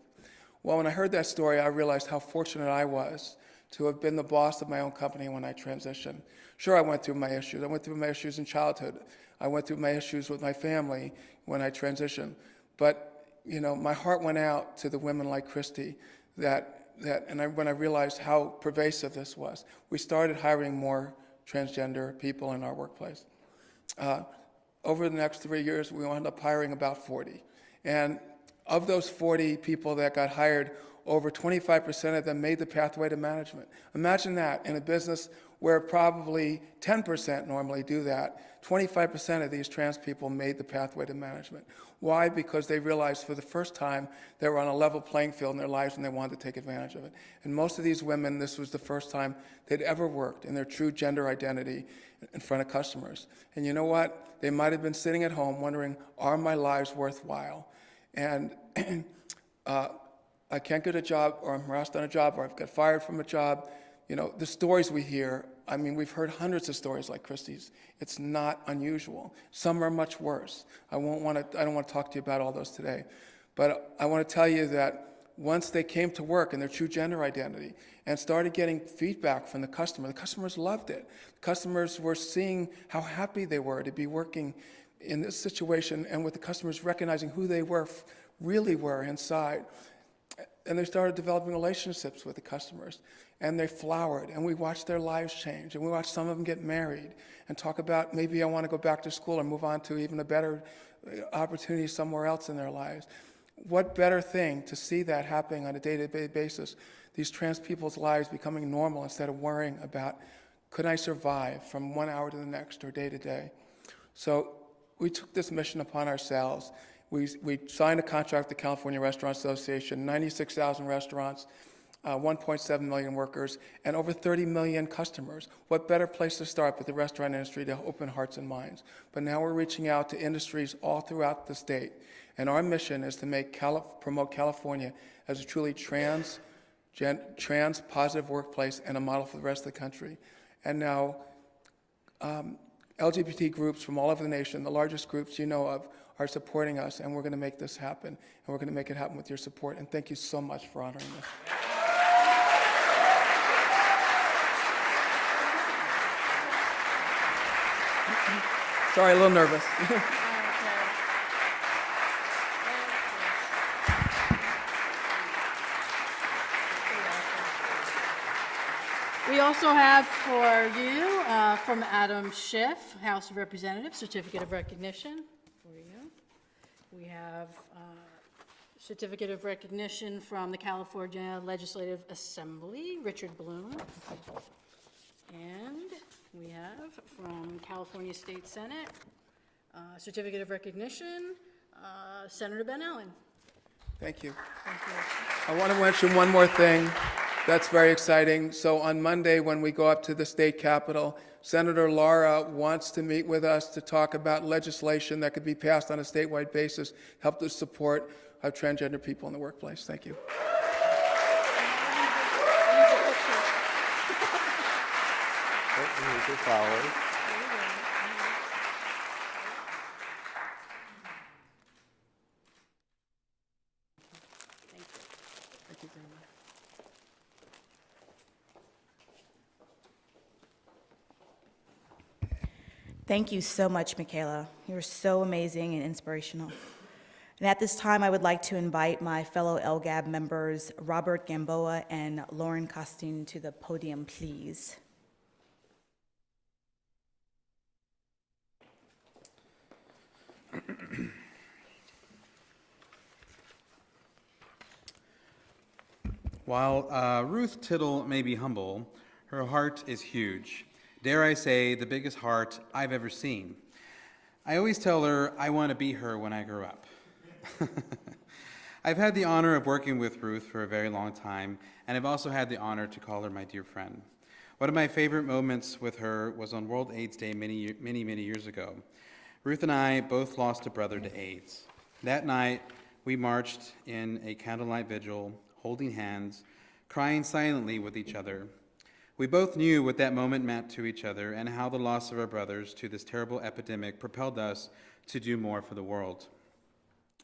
Well, when I heard that story, I realized how fortunate I was to have been the boss of my own company when I transitioned. Sure, I went through my issues. I went through my issues in childhood. I went through my issues with my family when I transitioned. But, my heart went out to the women like Christy when I realized how pervasive this was, we started hiring more transgender people in our workplace. Over the next 3 years, we wound up hiring about 40. And of those 40 people that got hired, over 25% of them made the pathway to management. Imagine that in a business where probably 10% normally do that. 25% of these trans people made the pathway to management. Why? Because they realized for the first time they were on a level playing field in their lives and they wanted to take advantage of it. And most of these women, this was the first time they'd ever worked in their true gender identity in front of customers. And you know what? They might have been sitting at home wondering, are my lives worthwhile? And I can't get a job, or I'm harassed on a job, or I've got fired from a job. You know, the stories we hear, I mean, we've heard hundreds of stories like Christy's. It's not unusual. Some are much worse. I don't want to talk to you about all those today. But I want to tell you that once they came to work in their true gender identity and started getting feedback from the customers loved it. The customers were seeing how happy they were to be working in this situation, and with the customers recognizing who they really were inside. And they started developing relationships with the customers, and they flowered, and we watched their lives change, and we watched some of them get married and talk about, maybe I want to go back to school or move on to even a better opportunity somewhere else in their lives. What better thing to see that happening on a day-to-day basis, these trans people's lives becoming normal instead of worrying about, could I survive from 1 hour to the next or day to day? So we took this mission upon ourselves. We signed a contract with the California Restaurant Association, 96,000 restaurants, 1.7 million workers, and over 30 million customers. What better place to start but the restaurant industry to open hearts and minds? But now we're reaching out to industries all throughout the state. And our mission is to promote California as a truly trans positive workplace and a model for the rest of the country. And now LGBT groups from all over the nation, the largest groups you know of, are supporting us, and we're going to make this happen. And we're going to make it happen with your support. And thank you so much for honoring this. Sorry, a little nervous. We also have for you, from Adam Schiff, House of Representatives, Certificate of Recognition for you. We have Certificate of Recognition from the California Legislative Assembly, Richard Bloom. And we have from California State Senate, Certificate of Recognition, Senator Ben Allen. Thank you. Thank you. I want to mention one more thing that's very exciting. So on Monday, when we go up to the state capitol, Senator Lara wants to meet with us to talk about legislation that could be passed on a statewide basis, help to support transgender people in the workplace. Thank you. Here's your flowers. Thank you very much. Thank you so much, Michaela. You were so amazing and inspirational. And at this time, I would like to invite my fellow LGAB members, Robert Gamboa and Lauren Costin, to the podium, please. While Ruth Tittle may be humble, her heart is huge. Dare I say, the biggest heart I've ever seen. I always tell her I want to be her when I grow up. I've had the honor of working with Ruth for a very long time, and I've also had the honor to call her my dear friend. One of my favorite moments with her was on World AIDS Day many years ago. Ruth and I both lost a brother to AIDS. That night, we marched in a candlelight vigil, holding hands, crying silently with each other. We both knew what that moment meant to each other and how the loss of our brothers to this terrible epidemic propelled us to do more for the world.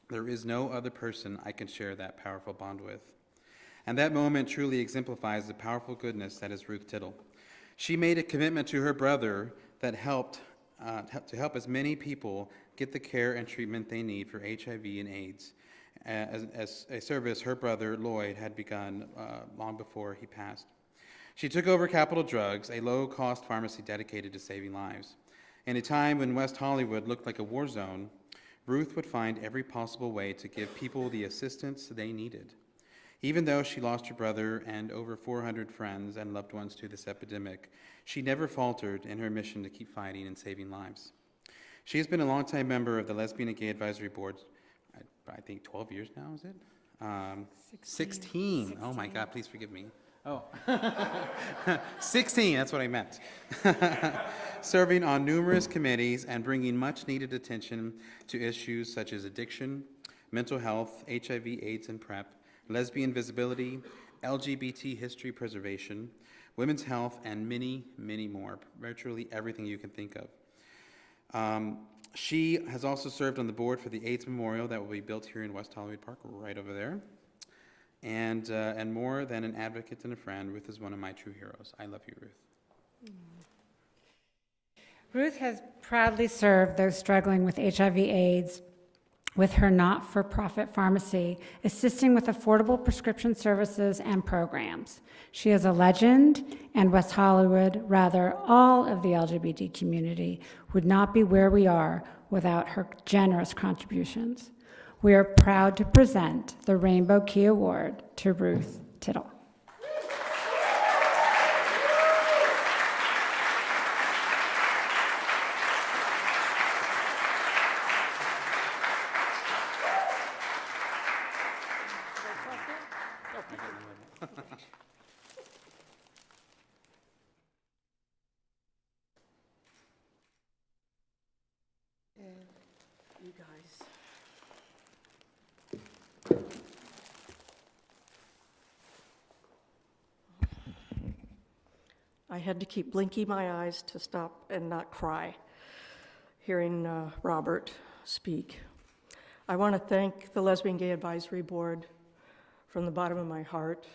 There is no other person I can share that powerful bond with. And that moment truly exemplifies the powerful goodness that is Ruth Tittle. She made a commitment to her brother that helped to help as many people get the care and treatment they need for HIV and AIDS, as a service her brother Lloyd had begun long before he passed. She took over Capital Drugs, a low-cost pharmacy dedicated to saving lives. In a time when West Hollywood looked like a war zone, Ruth would find every possible way to give people the assistance they needed. Even though she lost her brother and over 400 friends and loved ones to this epidemic, she never faltered in her mission to keep fighting and saving lives. She has been a longtime member of the Lesbian and Gay Advisory Board, I think 12 years now, is it? 16. Oh my God, please forgive me. Oh, 16, that's what I meant. Serving on numerous committees and bringing much needed attention to issues such as addiction, mental health, HIV, AIDS and PrEP, lesbian visibility, LGBT history preservation, women's health, and many, many more, virtually everything you can think of. She has also served on the board for the AIDS Memorial that will be built here in West Hollywood Park, right over there. And more than an advocate and a friend, Ruth is one of my true heroes. I love you, Ruth. Ruth has proudly served those struggling with HIV/AIDS with her not-for-profit pharmacy, assisting with affordable prescription services and programs. She is a legend, and West Hollywood, rather all of the LGBT community, would not be where we are without her generous contributions. We are proud to present the Rainbow Key Award to Ruth Tittle. You guys. I had to keep blinking my eyes to stop and not cry hearing Robert speak. I want to thank the Lesbian Gay Advisory Board from the bottom of my heart.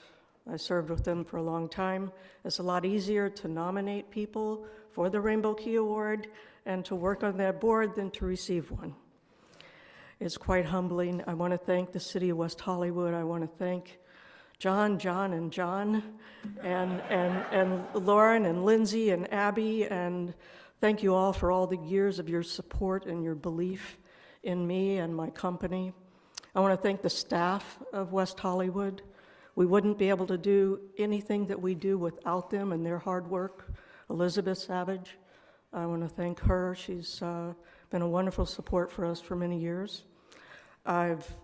I served with them for a long time. It's a lot easier to nominate people for the Rainbow Key Award and to work on that board than to receive one. It's quite humbling. I want to thank the City of West Hollywood. I want to thank John, and Lauren and Lindsay and Abby, and thank you all for all the years of your support and your belief in me and my company. I want to thank the staff of West Hollywood. We wouldn't be able to do anything that we do without them and their hard work. Elizabeth Savage, I want to thank her. She's been a wonderful support for us for many years. I've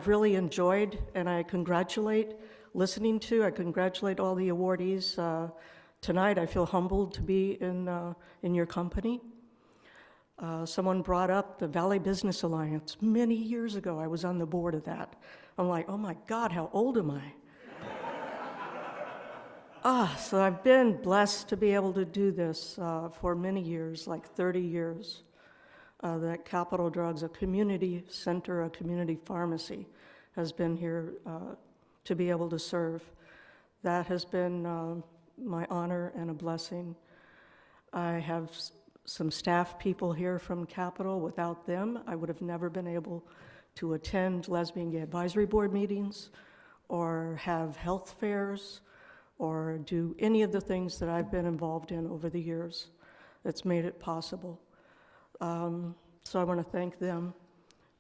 really enjoyed, and I congratulate I congratulate all the awardees. Tonight I feel humbled to be in your company. Someone brought up the Valley Business Alliance many years ago. I was on the board of that. I'm like, oh my God, how old am I? So I've been blessed to be able to do this for many years, like 30 years. That Capital Drugs, a community center, a community pharmacy, has been here to be able to serve. That has been my honor and a blessing. I have some staff people here from Capital. Without them, I would have never been able to attend Lesbian Gay Advisory Board meetings or have health fairs or do any of the things that I've been involved in over the years that's made it possible. So I want to thank them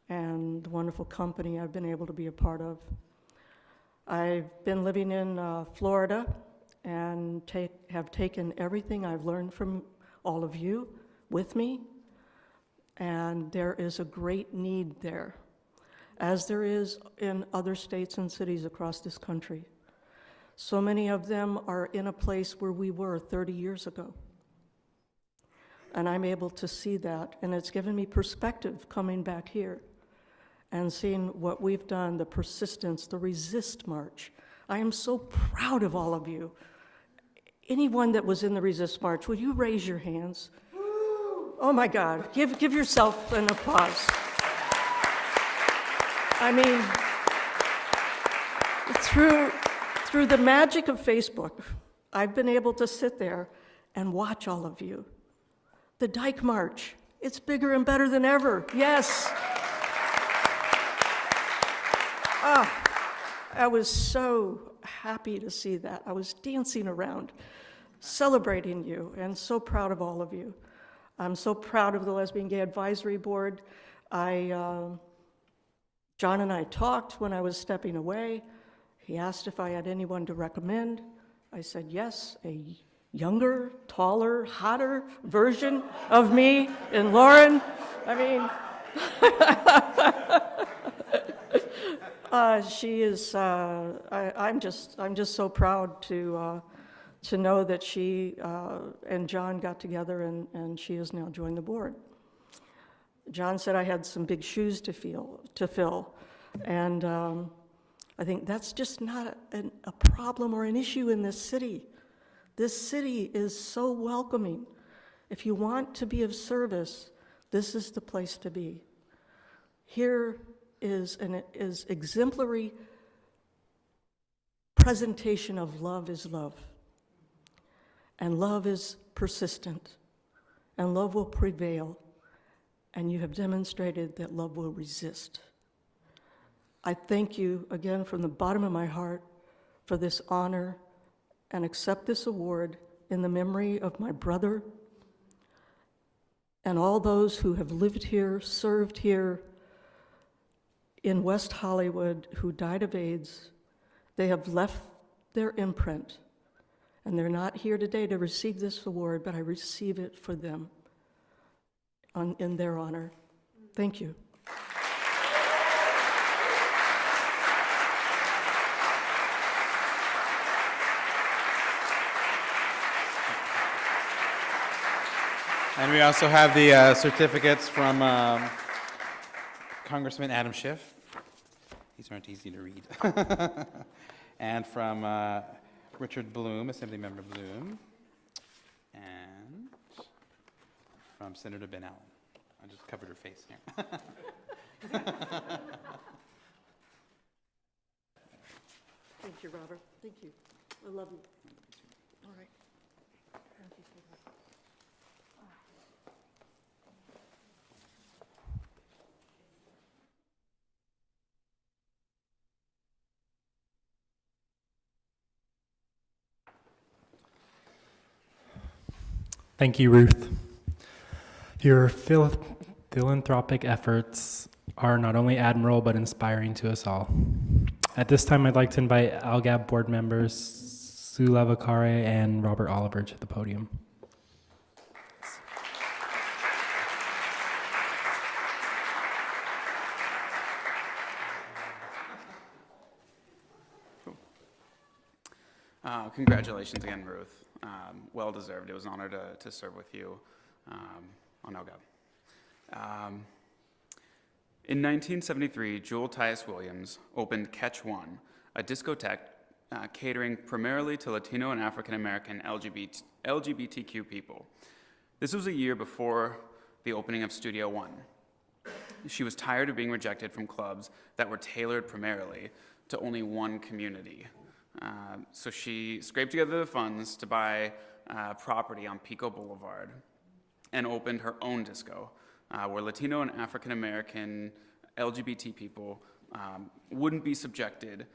and the wonderful company I've been able to be a part of. I've been living in Florida and have taken everything I've learned from all of you with me, and there is a great need there, as there is in other states and cities across this country. So many of them are in a place where we were 30 years ago. And I'm able to see that, and it's given me perspective coming back here and seeing what we've done, the persistence, the Resist March. I am so proud of all of you. Anyone that was in the Resist March, will you raise your hands? Oh my God, give yourself an applause. I mean, through the magic of Facebook, I've been able to sit there and watch all of you. The Dyke March, it's bigger and better than ever, yes. I was so happy to see that. I was dancing around, celebrating you, and so proud of all of you. I'm so proud of the Lesbian Gay Advisory Board. John and I talked when I was stepping away. He asked if I had anyone to recommend. I said yes, a younger, taller, hotter version of me in Lauren. I mean, she is. I'm just so proud to know that she and John got together, and she has now joined the board. John said I had some big shoes to fill, and I think that's just not a problem or an issue in this city. This city is so welcoming. If you want to be of service, this is the place to be. Here is exemplary presentation of love is love. And love is persistent. And love will prevail. And you have demonstrated that love will resist. I thank you again from the bottom of my heart for this honor and accept this award in the memory of my brother and all those who have lived here, served here in West Hollywood, who died of AIDS. They have left their imprint, and they're not here today to receive this award, but I receive it for them in their honor. Thank you. And we also have the certificates from Congressman Adam Schiff. These aren't easy to read. And from Richard Bloom, Assemblymember Bloom. And from Senator Ben Allen. I just covered her face here. Thank you, Robert. Thank you. I love you. All right. Thank you, sweetheart. Thank you, Ruth. Your philanthropic efforts are not only admirable but inspiring to us all. At this time, I'd like to invite ALGAB board members Sue Lavacare and Robert Oliver to the podium. Congratulations again, Ruth. Well deserved. It was an honor to serve with you on ALGAB. In 1973, Jewel Tyus Williams opened Catch One, a discotheque catering primarily to Latino and African American LGBTQ people. This was a year before the opening of Studio One. She was tired of being rejected from clubs that were tailored primarily to only one community. So she scraped together the funds to buy property on Pico Boulevard and opened her own disco, where Latino and African American LGBT people wouldn't be subjected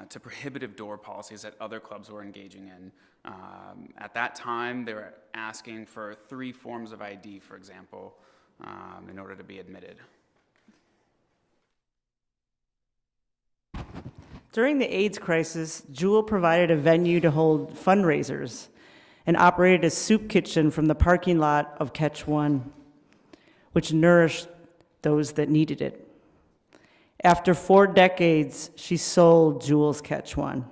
to prohibitive door policies that other clubs were engaging in. At that time, they were asking for 3 forms of ID, for example, in order to be admitted. During the AIDS crisis, Jewel provided a venue to hold fundraisers and operated a soup kitchen from the parking lot of Catch One, which nourished those that needed it. After 4 decades, she sold Jewel's Catch One.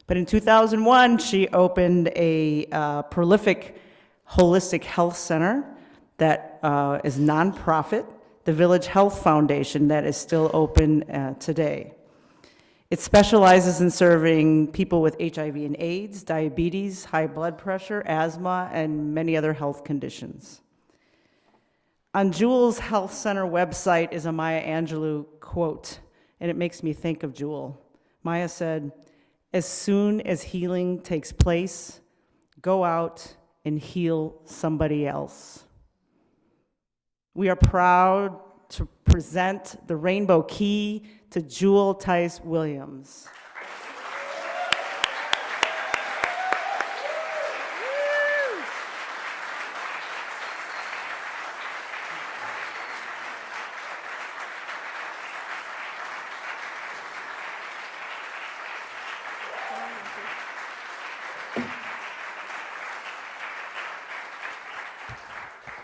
But in 2001, she opened a prolific holistic health center that is nonprofit, the Village Health Foundation, that is still open today. It specializes in serving people with HIV and AIDS, diabetes, high blood pressure, asthma, and many other health conditions. On Jewel's Health Center website is a Maya Angelou quote, and it makes me think of Jewel. Maya said, "As soon as healing takes place, go out and heal somebody else." We are proud to present the Rainbow Key to Jewel Tyus Williams.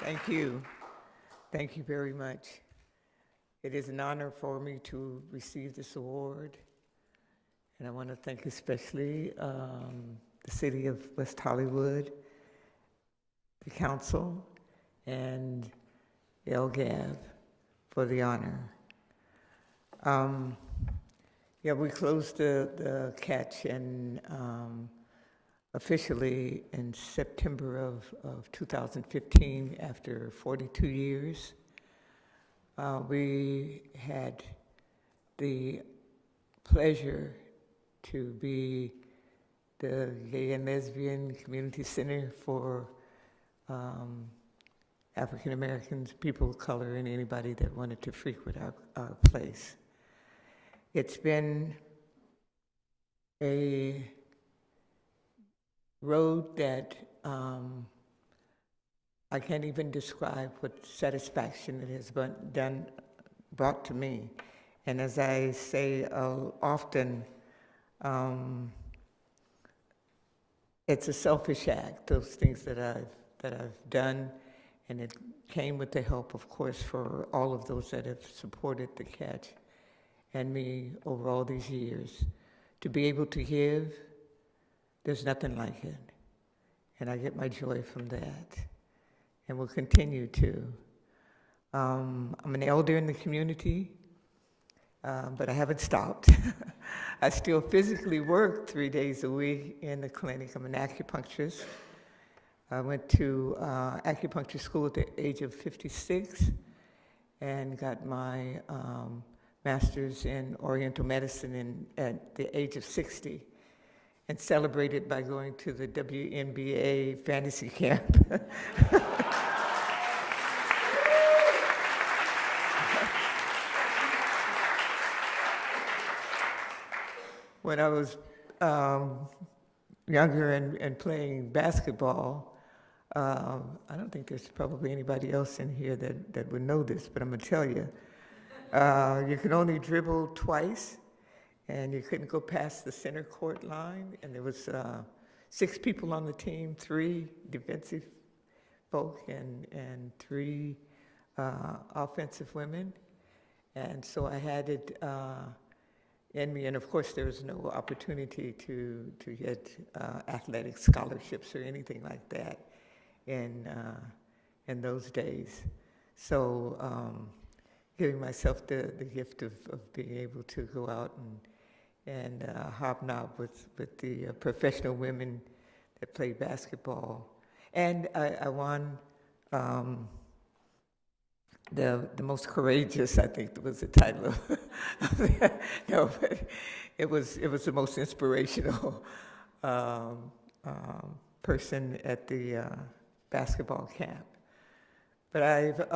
Thank you. Thank you very much. It is an honor for me to receive this award. And I want to thank especially the City of West Hollywood, the council, and LGAB for the honor. Yeah, we closed the catch in, officially in September of 2015 after 42 years. We had the pleasure to be the Gay and Lesbian Community Center for African Americans, people of color, and anybody that wanted to frequent our place. It's been a road that I can't even describe what satisfaction it has brought to me. And as I say often, it's a selfish act, those things that I've done, and it came with the help, of course, for all of those that have supported the catch and me over all these years. To be able to give, there's nothing like it. And I get my joy from that, and will continue to. I'm an elder in the community, but I haven't stopped. I still physically work 3 days a week in the clinic. I'm an acupuncturist. I went to acupuncture school at the age of 56 and got my master's in Oriental medicine at the age of 60, and celebrated by going to the WNBA fantasy camp. When I was younger and playing basketball, I don't think there's probably anybody else in here that would know this, but I'm gonna tell you. You can only dribble twice, and you couldn't go past the center court line, and there was 6 people on the team, 3 defensive folk and 3 offensive women. And so I had it in me, and of course there was no opportunity to get athletic scholarships or anything like that in those days. So giving myself the gift of being able to go out and hobnob with the professional women that play basketball. And I won the most courageous, I think was the title of that. No, but it was the most inspirational person at the basketball camp. But I've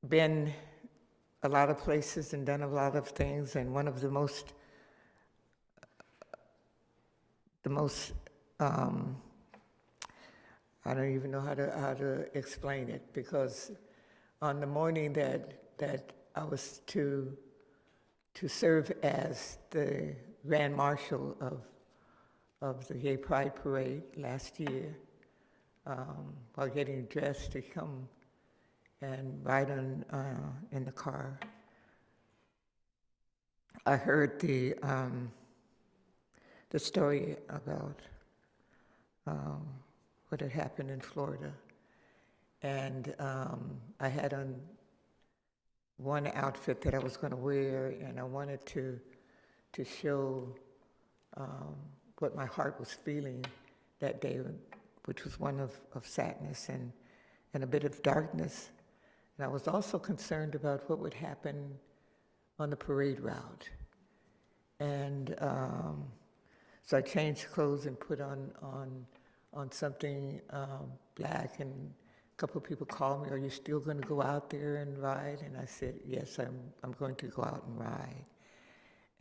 been a lot of places and done a lot of things, and one of the most I don't even know how to explain it, because on the morning that I was to serve as the Grand Marshal of the Gay Pride Parade last year, while getting dressed to come and ride in the car, I heard the story about what had happened in Florida. And I had on one outfit that I was going to wear, and I wanted to show what my heart was feeling that day, which was one of sadness and a bit of darkness. And I was also concerned about what would happen on the parade route. And so I changed clothes and put on something black, and a couple of people called me, "Are you still going to go out there and ride?" And I said, "Yes, I'm going to go out and ride."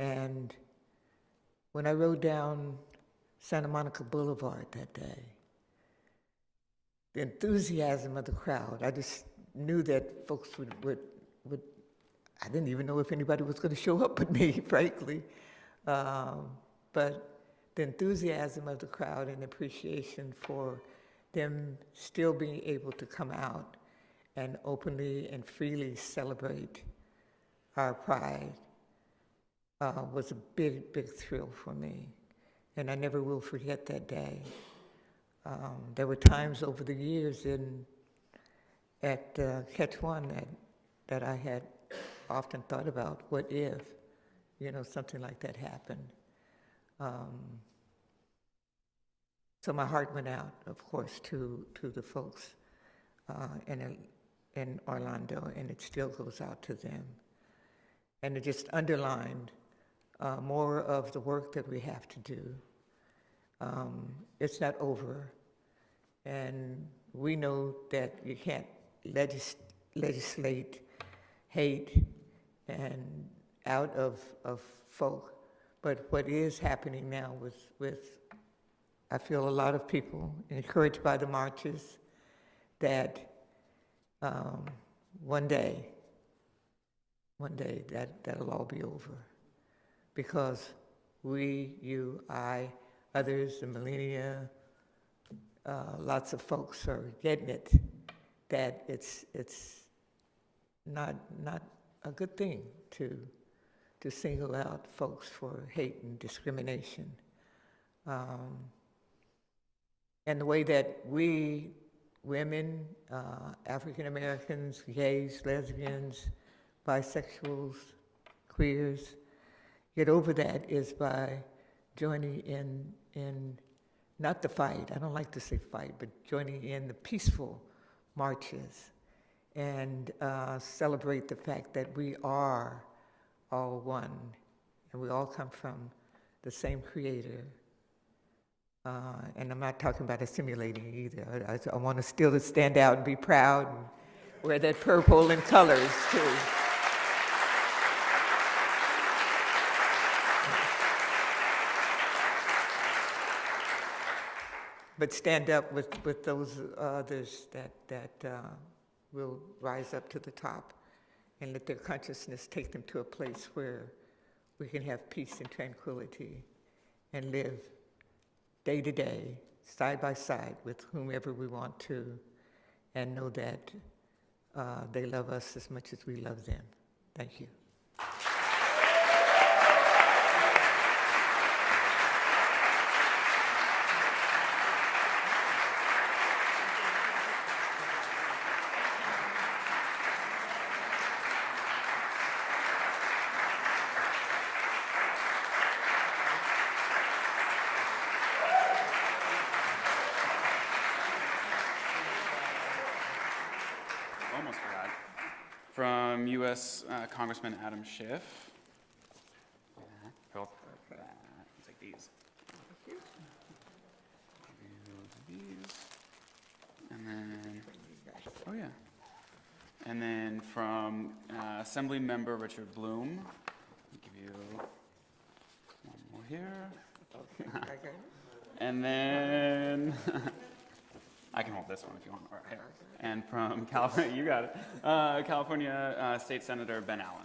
And when I rode down Santa Monica Boulevard that day, the enthusiasm of the crowd, I just knew that folks would I didn't even know if anybody was going to show up but me, frankly. But the enthusiasm of the crowd and appreciation for them still being able to come out and openly and freely celebrate our pride was a big, big thrill for me. And I never will forget that day. There were times over the years at Catch One that I had often thought about, what if, something like that happened. So my heart went out, of course, to the folks in Orlando, and it still goes out to them. And it just underlined more of the work that we have to do. It's not over, and we know that you can't legislate hate and out of folk, but what is happening now with I feel a lot of people encouraged by the marches that one day that'll all be over, because we, you, I, others, the millennia, lots of folks are getting it, that it's not a good thing to single out folks for hate and discrimination. And the way that we, women, African Americans, gays, lesbians, bisexuals, queers, get over that is by joining in not the fight, I don't like to say fight, but joining in the peaceful marches and celebrate the fact that we are all one and we all come from the same creator. And I'm not talking about assimilating either. I want to still stand out and be proud and wear that purple and colors too. But stand up with those others that will rise up to the top and let their consciousness take them to a place where we can have peace and tranquility and live day to day, side by side with whomever we want to, and know that they love us as much as we love them. Thank you. Almost forgot. From U.S. Congressman Adam Schiff. I'll take these. And then, oh yeah. And then from Assembly Member Richard Bloom, I'll give you one more here. And then, I can hold this one if you want. All right, here. And from California, you got it, California State Senator Ben Allen.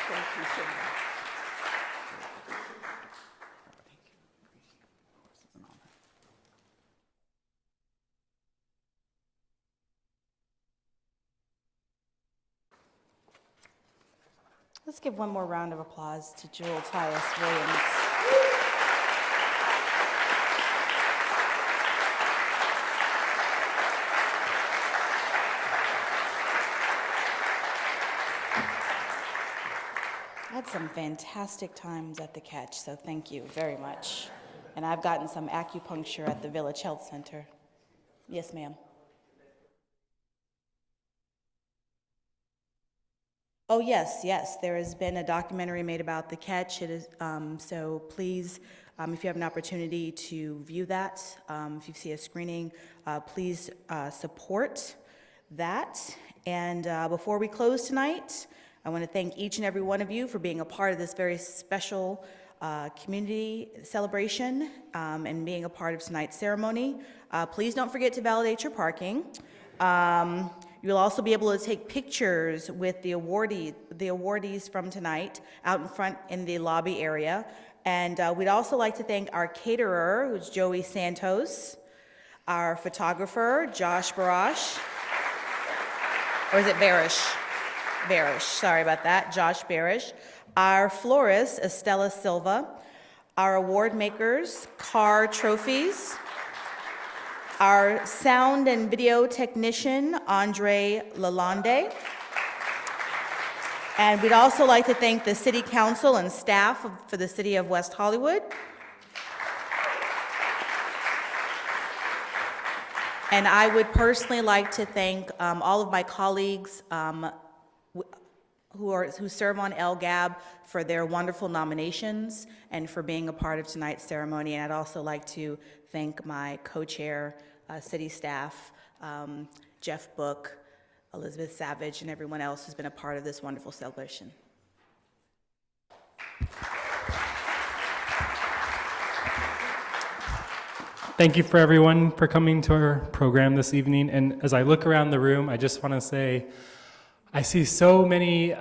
Thank you so much. Let's give one more round of applause to Jewel Tyus Williams. I had some fantastic times at the Catch, so thank you very much. And I've gotten some acupuncture at the Village Health Center. Yes, ma'am. Oh, yes, yes. There has been a documentary made about the Catch. It is, so please, if you have an opportunity to view that, if you see a screening, please support that. And before we close tonight, I want to thank each and every one of you for being a part of this very special community celebration and being a part of tonight's ceremony. Please don't forget to validate your parking. You'll also be able to take pictures with the awardees from tonight out in front in the lobby area. And we'd also like to thank our caterer, who's Joey Santos, our photographer, Josh Barash, or is it Barish? Barish, sorry about that, Josh Barish. Our florist, Estella Silva. Our award makers, Carr Trophies. Our sound and video technician, Andre Lalonde. And we'd also like to thank the City Council and staff for the City of West Hollywood. And I would personally like to thank all of my colleagues who serve on LGAB for their wonderful nominations and for being a part of tonight's ceremony. And I'd also like to thank my co-chair, city staff, Jeff Book, Elizabeth Savage, and everyone else who's been a part of this wonderful celebration. Thank you for everyone for coming to our program this evening. And as I look around the room, I just want to say, I see so many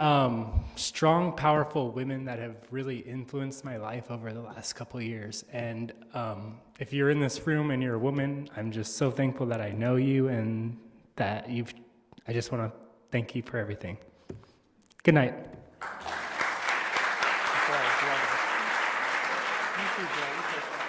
strong, powerful women that have really influenced my life over the last couple of years. And if you're in this room and you're a woman, I'm just so thankful that I know you and that I just want to thank you for everything. Good night. Thank you, Jen.